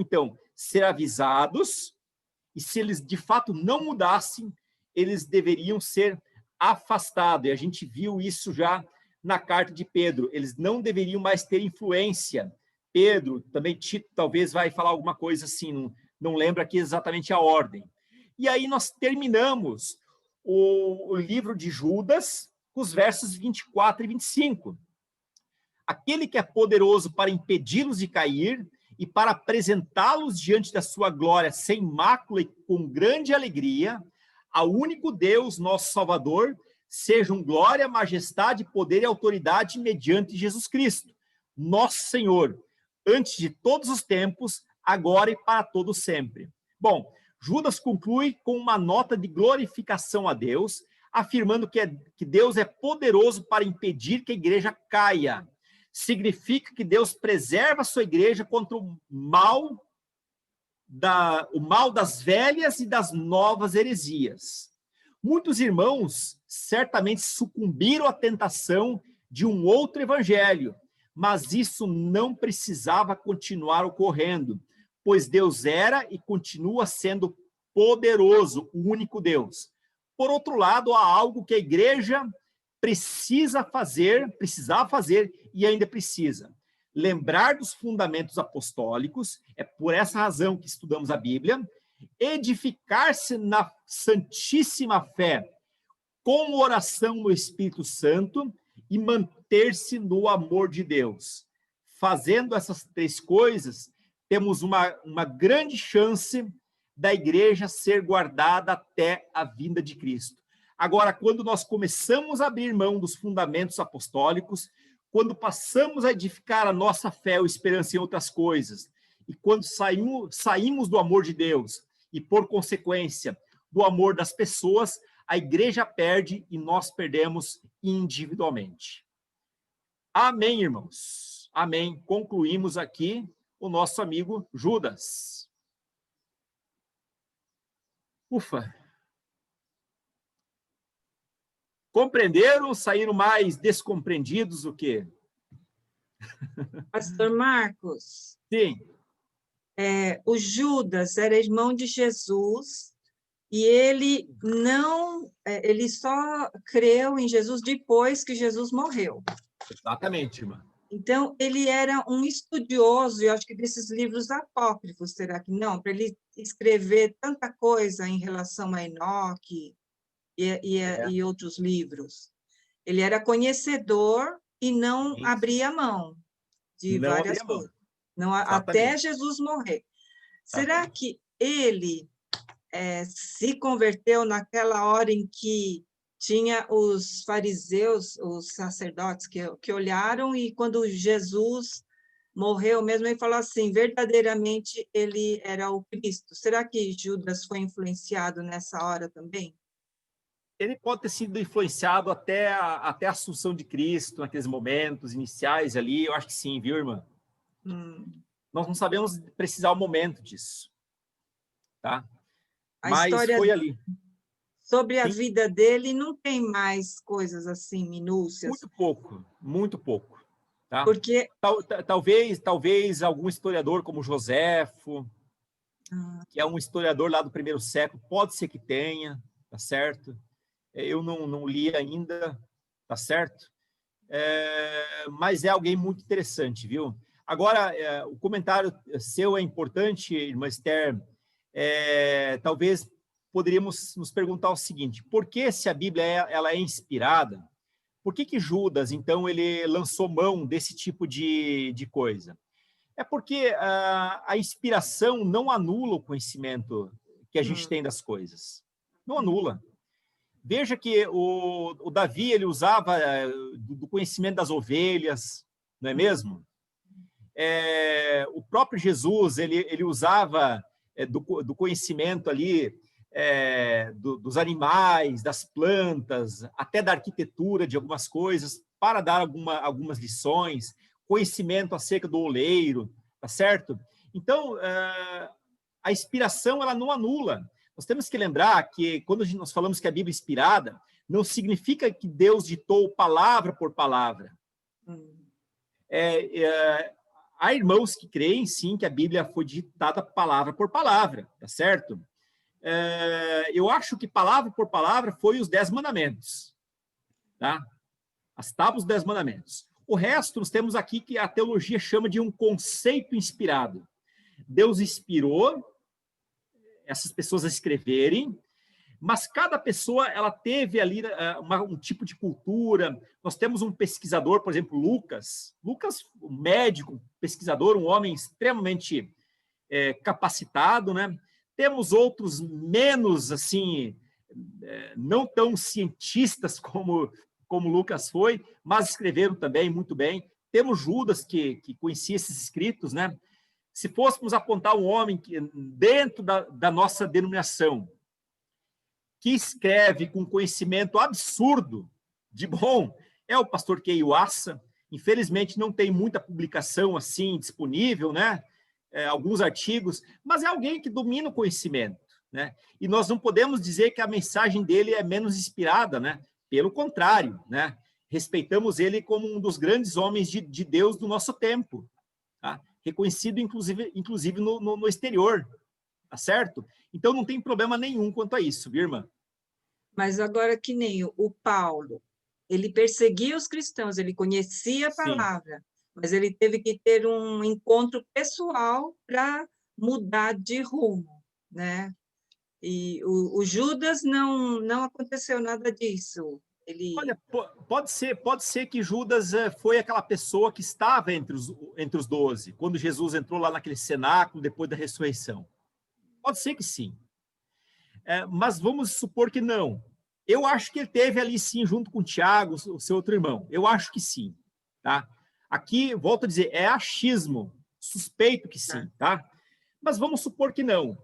ser avisados, e se eles, de fato, não mudassem, eles deveriam ser afastados. E a gente viu isso já na carta de Pedro. Eles não deveriam mais ter influência. Pedro, também Tito, talvez vai falar alguma coisa assim, não lembro aqui exatamente a ordem. E aí nós terminamos o livro de Judas, com os versos 24 e 25. Aquele que é poderoso para impedi-los de cair e para apresentá-los diante da sua glória sem mácula e com grande alegria, ao único Deus, nosso Salvador, sejam glória, majestade, poder e autoridade mediante Jesus Cristo, nosso Senhor, antes de todos os tempos, agora e para todo sempre. Bom, Judas conclui com uma nota de glorificação a Deus, afirmando que Deus é poderoso para impedir que a igreja caia. Significa que Deus preserva a sua igreja contra o mal das velhas e das novas heresias. Muitos irmãos certamente sucumbiram à tentação de um outro evangelho, mas isso não precisava continuar ocorrendo, pois Deus era e continua sendo poderoso, o único Deus. Por outro lado, há algo que a igreja precisava fazer e ainda precisa. Lembrar dos fundamentos apostólicos, é por essa razão que estudamos a Bíblia, edificar-se na santíssima fé, com oração no Espírito Santo e manter-se no amor de Deus. Fazendo essas três coisas, temos uma grande chance da igreja ser guardada até a vinda de Cristo. Agora, quando nós começamos a abrir mão dos fundamentos apostólicos, quando passamos a edificar a nossa fé ou esperança em outras coisas, e quando saímos do amor de Deus, e por consequência, do amor das pessoas, a igreja perde e nós perdemos individualmente. Amém, irmãos? Amém. Concluímos aqui o nosso amigo Judas. Ufa! Compreenderam? Saíram mais descompreendidos o quê? Pastor Marcos. Sim. O Judas era irmão de Jesus e ele ele só creu em Jesus depois que Jesus morreu. Exatamente, irmã. Então, ele era um estudioso, eu acho que desses livros apócrifos, será que não? Para ele escrever tanta coisa em relação a Enoque e outros livros. Ele era conhecedor e não abria mão de várias coisas. Não, até Jesus morrer. Será que ele se converteu naquela hora em que tinha os fariseus, os sacerdotes que olharam, e quando Jesus morreu mesmo, ele falou assim, verdadeiramente ele era o Cristo. Será que Judas foi influenciado nessa hora também? Ele pode ter sido influenciado até a Assunção de Cristo, naqueles momentos iniciais ali, eu acho que sim, viu, irmã? Nós não sabemos precisar o momento disso, tá? A Mas história foi ali. sobre a Sim. vida dele não tem mais coisas assim, minúcias. Muito pouco. Tá? Porque... Talvez algum historiador como Joséfo, que é um historiador lá do primeiro século, pode ser que tenha, tá certo? Eu não li ainda, tá certo? Mas é alguém muito interessante, viu? Agora, o comentário seu é importante, irmã Esther. Talvez poderíamos nos perguntar o seguinte: por que, se a Bíblia ela é inspirada, por que Judas, então, ele lançou mão desse tipo de coisa? É porque a inspiração não anula o conhecimento que a gente tem das coisas. Não anula. Veja que o Davi, ele usava do conhecimento das ovelhas, não é mesmo? O próprio Jesus, ele usava do conhecimento ali dos animais, das plantas, até da arquitetura de algumas coisas, para dar algumas lições, conhecimento acerca do oleiro, tá certo? Então, a inspiração, ela não anula. Nós temos que lembrar que, quando nós falamos que a Bíblia é inspirada, não significa que Deus ditou palavra por palavra. Há irmãos que creem, sim, que a Bíblia foi ditada palavra por palavra, tá certo? Eu acho que palavra por palavra foi os 10 mandamentos, tá? As tábuas dos 10 mandamentos. O resto, nós temos aqui que a teologia chama de um conceito inspirado. Deus inspirou essas pessoas a escreverem, mas cada pessoa, ela teve ali um tipo de cultura. Nós temos um pesquisador, por exemplo, Lucas, um médico, pesquisador, um homem extremamente capacitado, né? Temos outros menos, assim, não tão cientistas como Lucas foi, mas escreveram também muito bem. Temos Judas, que conhecia esses escritos, né? Se fôssemos apontar um homem que, dentro da nossa denominação, que escreve com conhecimento absurdo de bom, é o pastor Keio Assa. Infelizmente, não tem muita publicação assim disponível, né? Alguns artigos, mas é alguém que domina o conhecimento, né? E nós não podemos dizer que a mensagem dele é menos inspirada, né? Pelo contrário, né? Respeitamos ele como um dos grandes homens de Deus do nosso tempo, tá? Reconhecido, inclusive no exterior, tá certo? Então, não tem problema nenhum quanto a isso, viu, irmã? Mas agora, que nem o Paulo, ele perseguia os cristãos, ele conhecia a palavra, mas ele teve que ter um encontro pessoal para mudar de rumo, né? E o Judas não aconteceu nada disso. Olha, pode ser que Judas foi aquela pessoa que estava entre os 12, quando Jesus entrou lá naquele cenáculo depois da ressurreição. Pode ser que sim. Mas vamos supor que não. Eu acho que ele teve ali sim, junto com o Tiago, o seu outro irmão. Eu acho que sim. Tá? Aqui, volto a dizer, é achismo. Suspeito que sim. Tá? Mas vamos supor que não.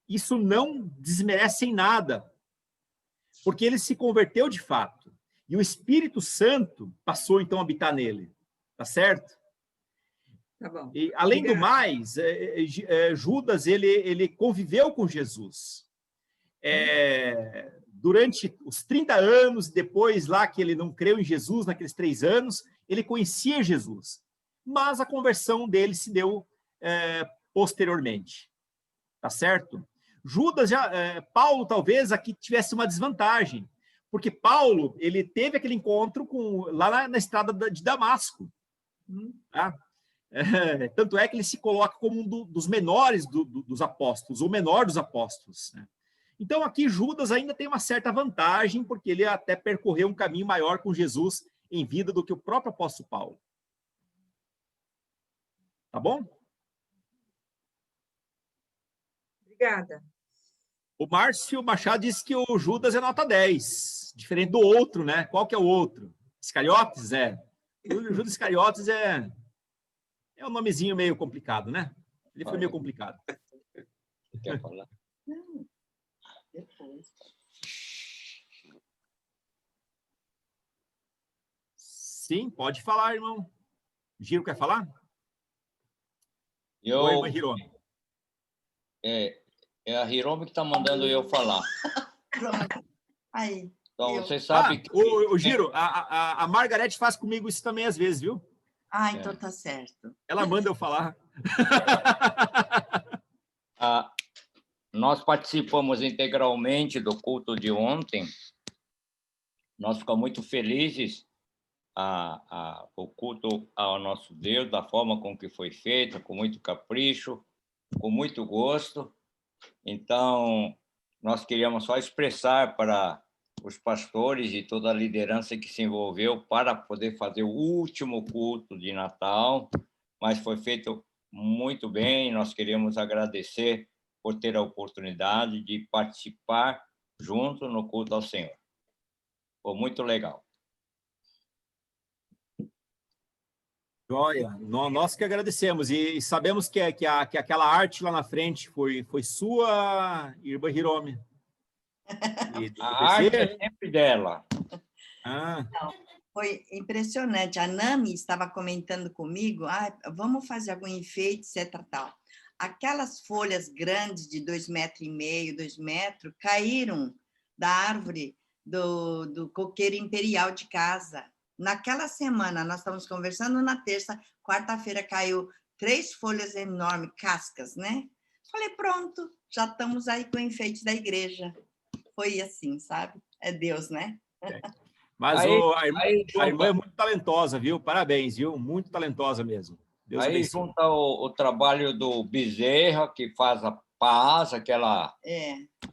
Isso não desmerece em nada, porque ele se converteu de fato. E o Espírito Santo passou, então, a habitar nele. Tá certo? Tá bom. E, além do mais, Judas, ele conviveu com Jesus. Durante os 30 anos, depois lá que ele não creu em Jesus, naqueles 3 anos, ele conhecia Jesus. Mas a conversão dele se deu posteriormente. Tá certo? Judas, Paulo talvez aqui tivesse uma desvantagem, porque Paulo, ele teve aquele encontro lá na estrada de Damasco. Tá? Tanto é que ele se coloca como um dos menores dos apóstolos, o menor dos apóstolos, né? Então, aqui Judas ainda tem uma certa vantagem, porque ele até percorreu um caminho maior com Jesus em vida do que o próprio apóstolo Paulo. Tá bom? Obrigada. O Márcio Machado disse que o Judas é nota 10, diferente do outro, né? Qual que é o outro? Iscariotes? O Judas Iscariotes é um nomezinho meio complicado, né? Ele foi meio complicado. Quer falar? Não, depois. Sim, pode falar, irmão. Giro, quer falar? Eu, Oi, irmã Hiromi. é a Hiromi que está mandando eu falar. Pronto. Aí. Então, eu- você sabe que... o Giro, a Margarete faz comigo isso também às vezes, viu? Então tá certo. Ela manda eu falar. Nós participamos integralmente do culto de ontem. Nós ficamos muito felizes o culto ao nosso Deus, da forma com que foi feito, com muito capricho, com muito gosto. Então, nós queríamos só expressar para os pastores e toda a liderança que se envolveu para poder fazer o último culto de Natal, mas foi feito muito bem. Nós queremos agradecer por ter a oportunidade de participar junto no culto ao Senhor. Foi muito legal. Joia, nós que agradecemos e sabemos que aquela arte lá na frente foi sua, irmã Hiromi. A arte é sempre dela. Foi impressionante. A Nami estava comentando comigo, vamos fazer algum enfeite, etc. Tal. Aquelas folhas grandes de 2,5 metros, 2 metros, caíram da árvore do coqueiro imperial de casa. Naquela semana, nós estávamos conversando na terça, quarta-feira caiu 3 folhas enormes, cascas, né? Falei, pronto, já estamos aí com o enfeite da igreja. Foi assim, sabe? É Deus, né? Mas a irmã é muito talentosa, viu? Parabéns, viu? Muito talentosa mesmo. Deus aí abençoe. junta o trabalho do Bezerra, que faz a paz, aquela...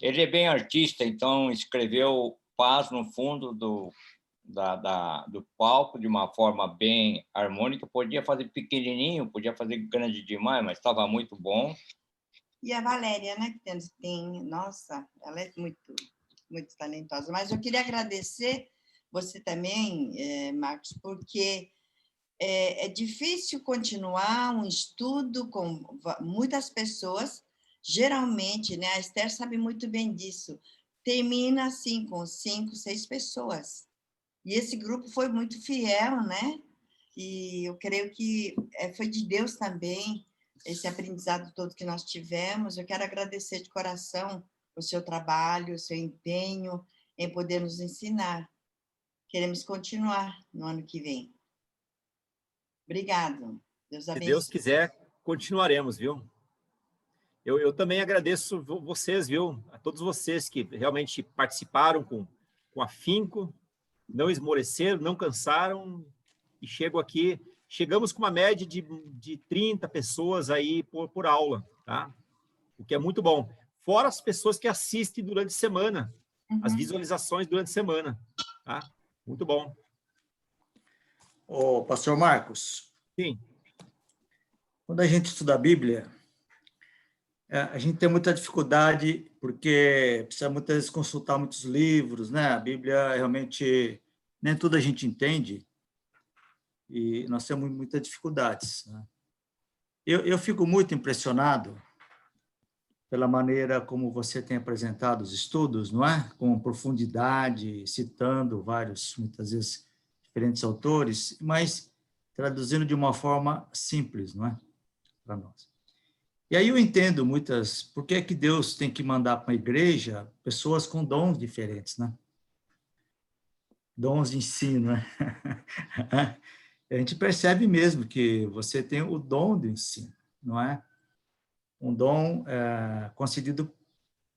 Ele é bem artista, então escreveu paz no fundo do palco de uma forma bem harmônica. Podia fazer pequenininho, podia fazer grande demais, mas estava muito bom. E a Valéria, né, que tem, nossa, ela é muito, muito talentosa. Mas eu queria agradecer você também, Marcos, porque é difícil continuar um estudo com muitas pessoas. Geralmente, né, a Esther sabe muito bem disso, termina assim com 5, 6 pessoas. E esse grupo foi muito fiel, né? E eu creio que foi de Deus também, esse aprendizado todo que nós tivemos. Eu quero agradecer de coração o seu trabalho, o seu empenho em poder nos ensinar. Queremos continuar no ano que vem. Obrigado. Deus abençoe. Se Deus quiser, continuaremos, viu? Eu também agradeço vocês, viu? A todos vocês que realmente participaram com afinco, não esmoreceram, não cansaram, e chegamos com uma média de 30 pessoas aí por aula, tá? O que é muito bom. Fora as pessoas que assistem durante a semana, as visualizações durante a semana, tá? Muito bom. Ô, pastor Marcos. Sim. Quando a gente estuda a Bíblia, a gente tem muita dificuldade, porque precisa muitas vezes consultar muitos livros, né? A Bíblia realmente, nem tudo a gente entende, e nós temos muitas dificuldades, né? Eu fico muito impressionado pela maneira como você tem apresentado os estudos, não é? Com profundidade, citando muitas vezes, diferentes autores, mas traduzindo de uma forma simples, não é? Para nós. E aí eu entendo por que que Deus tem que mandar para a igreja pessoas com dons diferentes, né? Dons de ensino, né? A gente percebe mesmo que você tem o dom do ensino, não é? Um dom concedido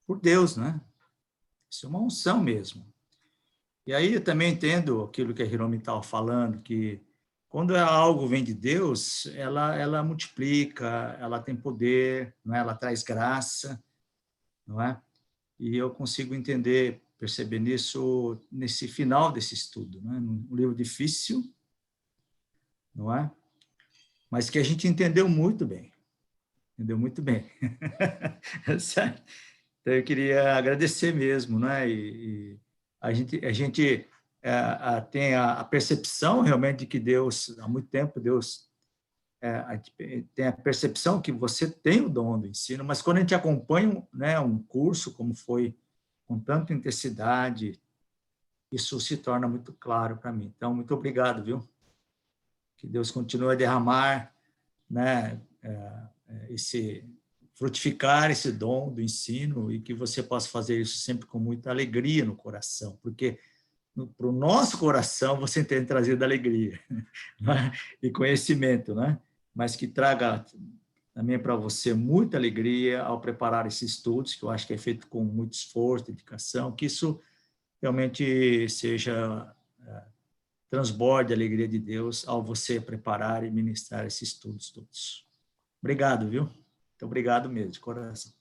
por Deus, né? Isso é uma unção mesmo. E aí eu também entendo aquilo que a Hiromi estava falando, que quando algo vem de Deus, ela multiplica, ela tem poder, não é? Ela traz graça, não é? E eu consigo perceber nisso nesse final desse estudo, né? Um livro difícil, não é? Mas que a gente entendeu muito bem. Entendeu muito bem. Então, eu queria agradecer mesmo, né? E a gente tem a percepção realmente de que Deus, há muito tempo, Deus tem a percepção que você tem o dom do ensino, mas quando a gente acompanha, né, um curso, como foi, com tanta intensidade, isso se torna muito claro para mim. Então, muito obrigado, viu? Que Deus continue a derramar, né, frutificar esse dom do ensino e que você possa fazer isso sempre com muita alegria no coração, porque para o nosso coração você tem trazido alegria, né, e conhecimento, né? Mas que traga também para você muita alegria ao preparar esses estudos, que eu acho que é feito com muito esforço, dedicação, que isso realmente seja transborde a alegria de Deus ao você preparar e ministrar esses estudos todos. Obrigado, viu? Muito obrigado mesmo, de coração.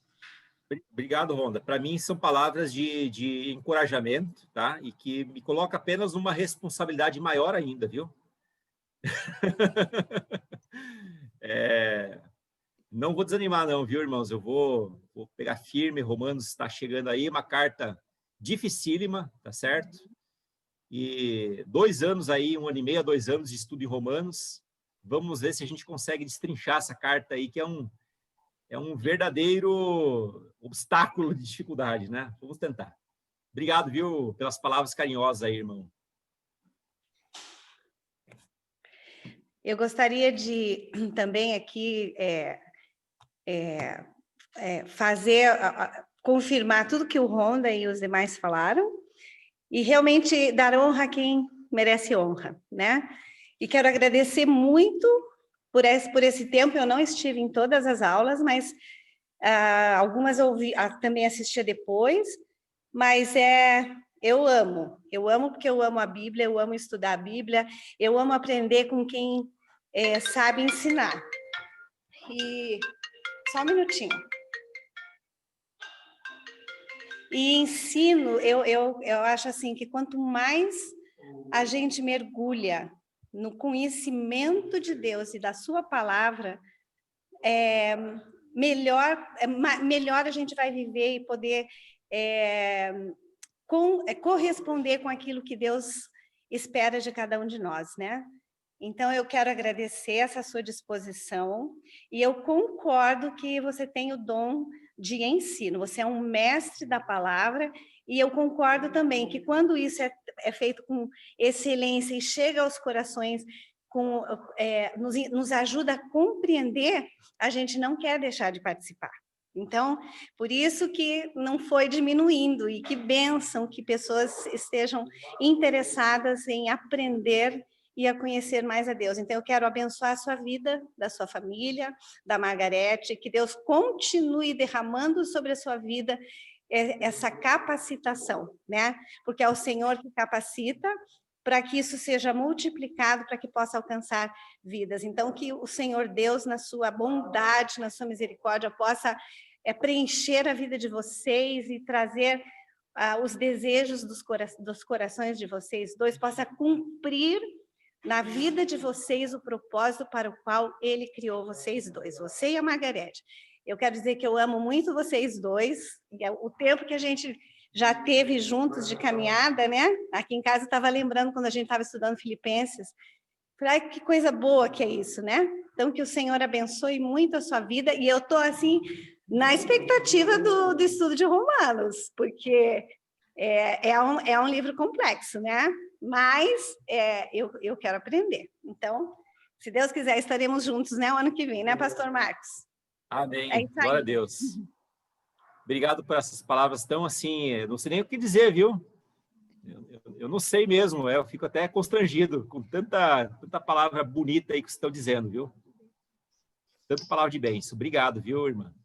Obrigado, Ronda. Para mim, são palavras de encorajamento, tá? E que me coloca apenas numa responsabilidade maior ainda, viu? Não vou desanimar, não, viu, irmãos? Eu vou pegar firme. Romanos está chegando aí, uma carta dificílima, tá certo? E 2 anos aí, 1 ano e meio a 2 anos de estudo em Romanos. Vamos ver se a gente consegue destrinchar essa carta aí, que é um verdadeiro obstáculo de dificuldade, né? Vamos tentar. Obrigado, viu, pelas palavras carinhosas aí, irmão. Eu gostaria de também aqui confirmar tudo que o Ronda e os demais falaram e realmente dar honra a quem merece honra, né? E quero agradecer muito por esse tempo. Eu não estive em todas as aulas, mas algumas eu também assistia depois, mas eu amo porque eu amo a Bíblia, eu amo estudar a Bíblia, eu amo aprender com quem sabe ensinar. E só um minutinho. E ensino, eu acho assim que quanto mais a gente mergulha no conhecimento de Deus e da sua palavra, melhor a gente vai viver e poder corresponder com aquilo que Deus espera de cada um de nós, né? Então, eu quero agradecer essa sua disposição e eu concordo que você tem o dom de ensino, você é um mestre da palavra e eu concordo também que quando isso é feito com excelência e chega aos corações, nos ajuda a compreender, a gente não quer deixar de participar. Então, por isso que não foi diminuindo e que bênção que pessoas estejam interessadas em aprender e a conhecer mais a Deus. Então, eu quero abençoar a sua vida, da sua família, da Margarete, que Deus continue derramando sobre a sua vida essa capacitação, né? Porque é o Senhor que capacita para que isso seja multiplicado, para que possa alcançar vidas. Então, que o Senhor Deus, na sua bondade, na sua misericórdia, possa preencher a vida de vocês e trazer os desejos dos corações de vocês dois, possa cumprir na vida de vocês o propósito para o qual Ele criou vocês dois, você e a Margarete. Eu quero dizer que eu amo muito vocês dois, e o tempo que a gente já teve juntos de caminhada, né? Aqui em casa eu estava lembrando quando a gente estava estudando Filipenses. Falei, que coisa boa que é isso, né? Então, que o Senhor abençoe muito a sua vida, e eu estou, assim, na expectativa do estudo de Romanos, porque é um livro complexo, né? Mas eu quero aprender. Então, se Deus quiser, estaremos juntos, né? O ano que vem, né, Pastor Marcos? Amém. Glória a Deus. Obrigado por essas palavras tão assim, não sei nem o que dizer, viu? Eu não sei mesmo, eu fico até constrangido com tanta palavra bonita aí que vocês estão dizendo, viu? Tanta palavra de bênção. Obrigado, viu, irmã?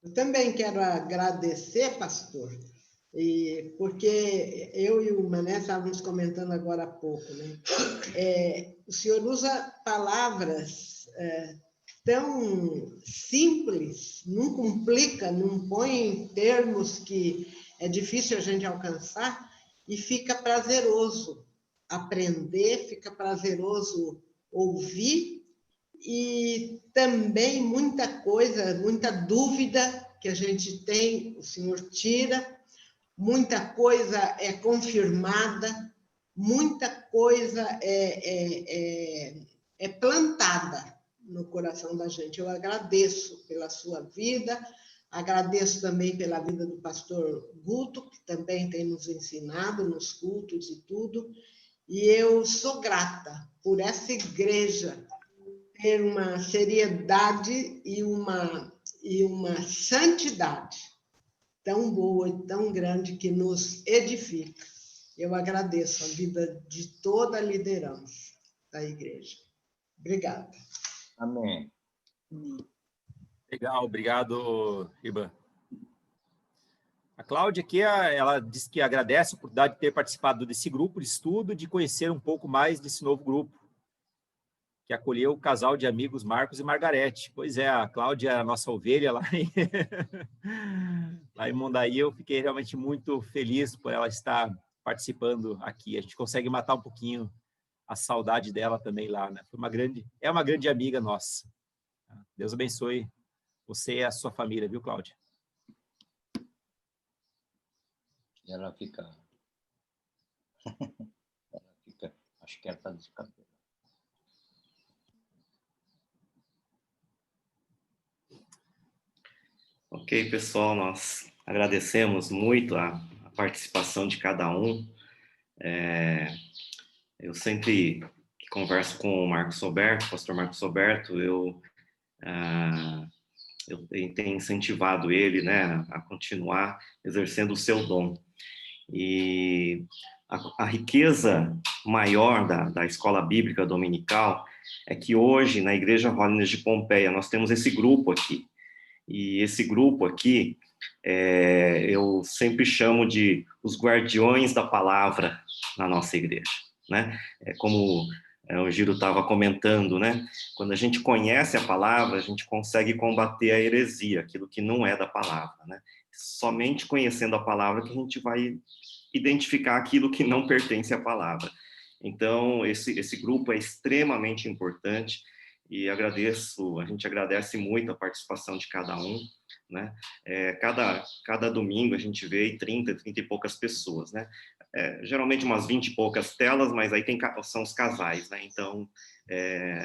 Eu também quero agradecer, pastor, porque eu e o Mané estávamos comentando agora há pouco, né? O senhor usa palavras tão simples, não complica, não põe em termos que é difícil a gente alcançar, e fica prazeroso aprender, fica prazeroso ouvir, e também muita coisa, muita dúvida que a gente tem, o senhor tira, muita coisa é confirmada, muita coisa é plantada no coração da gente. Eu agradeço pela sua vida, agradeço também pela vida do pastor Guto, que também tem nos ensinado nos cultos e tudo, e eu sou grata por essa igreja ter uma seriedade e uma santidade tão boa e tão grande que nos edifica. Eu agradeço a vida de toda a liderança da igreja. Obrigada. Amém. Legal, obrigado, Riba. A Cláudia aqui, ela diz que agradece a oportunidade de ter participado desse grupo de estudo, de conhecer um pouco mais desse novo grupo, que acolheu o casal de amigos Marcos e Margarete. Pois é, a Cláudia é a nossa ovelha lá lá em Mondaí. Eu fiquei realmente muito feliz por ela estar participando aqui. A gente consegue matar um pouquinho a saudade dela também lá, né? É uma grande amiga nossa. Deus abençoe você e a sua família, viu, Cláudia? Ela fica... Acho que ela está descansando. Ok, pessoal, nós agradecemos muito a participação de cada um. Eu sempre que converso com o Marcos Roberto, pastor Marcos Roberto, eu tenho incentivado ele, né, a continuar exercendo o seu dom. E a riqueza maior da escola bíblica dominical é que hoje, na Igreja Holiness de Pompeia, nós temos esse grupo aqui. E esse grupo aqui, eu sempre chamo de os guardiões da palavra na nossa igreja, né? Como o Giro estava comentando, né? Quando a gente conhece a palavra, a gente consegue combater a heresia, aquilo que não é da palavra, né? Somente conhecendo a palavra que a gente vai identificar aquilo que não pertence à palavra. Então, esse grupo é extremamente importante e a gente agradece muito a participação de cada um, né? Cada domingo a gente vê 30 e poucas pessoas, né? Geralmente umas 20 e poucas telas, mas aí são os casais, né? Então,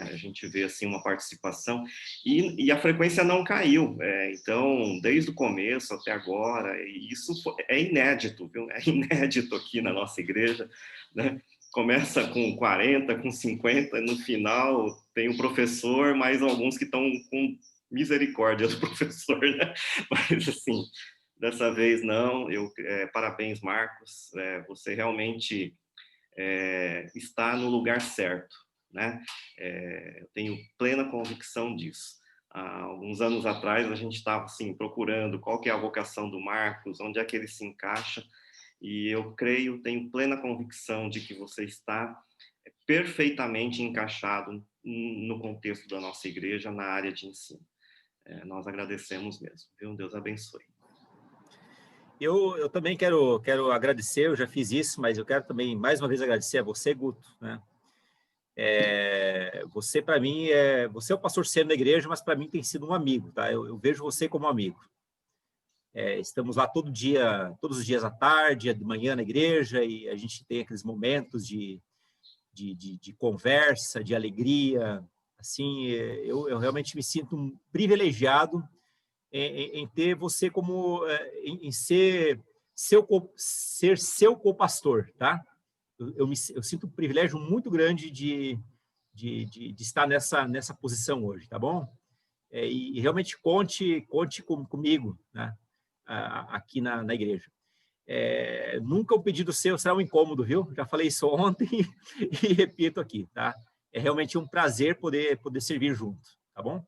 a gente vê, assim, uma participação e a frequência não caiu. Então, desde o começo até agora, e isso é inédito, viu? É inédito aqui na nossa igreja, né? Começa com 40, com 50, no final tem um professor, mais alguns que estão com misericórdia do professor, né? Mas, assim, dessa vez não. Parabéns, Marcos, você realmente está no lugar certo, né? Eu tenho plena convicção disso. Há alguns anos atrás, a gente estava, assim, procurando qual que é a vocação do Marcos, onde é que ele se encaixa, e eu tenho plena convicção de que você está perfeitamente encaixado no contexto da nossa igreja, na área de ensino. Nós agradecemos mesmo, viu? Deus abençoe. Eu também quero agradecer, eu já fiz isso, mas eu quero também, mais uma vez, agradecer a você, Guto, né? Você, para mim, você é o pastor sênior da igreja, mas para mim tem sido um amigo, tá? Eu vejo você como um amigo. Estamos lá todos os dias à tarde, de manhã na igreja, e a gente tem aqueles momentos de conversa, de alegria. Assim, eu realmente me sinto privilegiado em ter você como, em ser seu co-pastor, tá? Eu sinto um privilégio muito grande de estar nessa posição hoje, tá bom? E realmente conte comigo, né? Aqui na igreja. Nunca um pedido seu será um incômodo, viu? Já falei isso ontem e repito aqui, tá? É realmente um prazer poder servir junto, tá bom?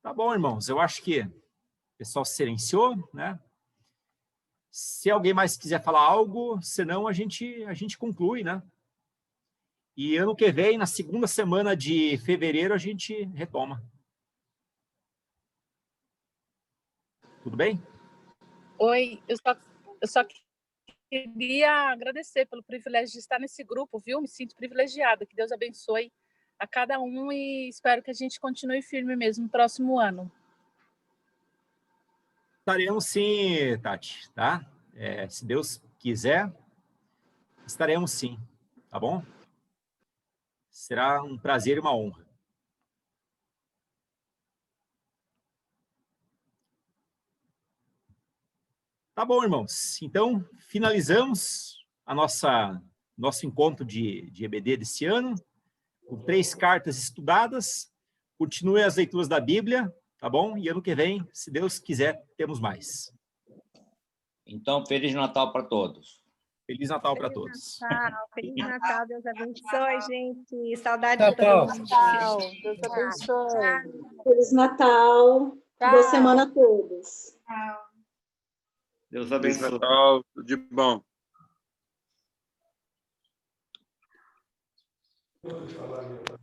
Tá bom, irmãos. Eu acho que o pessoal silenciou, né? Se alguém mais quiser falar algo, senão a gente conclui, né? E ano que vem, na segunda semana de fevereiro, a gente retoma. Tudo bem? Oi, eu só queria agradecer pelo privilégio de estar nesse grupo, viu? Me sinto privilegiada. Que Deus abençoe a cada um e espero que a gente continue firme mesmo no próximo ano. Estaremos sim, Tati, tá? Se Deus quiser, estaremos sim, tá bom? Será um prazer e uma honra. Tá bom, irmãos. Então, finalizamos a nosso encontro de EBD desse ano, com 3 cartas estudadas. Continue as leituras da Bíblia, tá bom? E ano que vem, se Deus quiser, temos mais. Então, Feliz Natal para todos. Feliz Natal para todos. Feliz Natal, Deus abençoe, gente. Saudade de Natal. todo mundo. Natal. Deus abençoe. Feliz Natal. Boa semana a todos. Deus Feliz abençoe. Natal, tudo de bom. Vou te falar,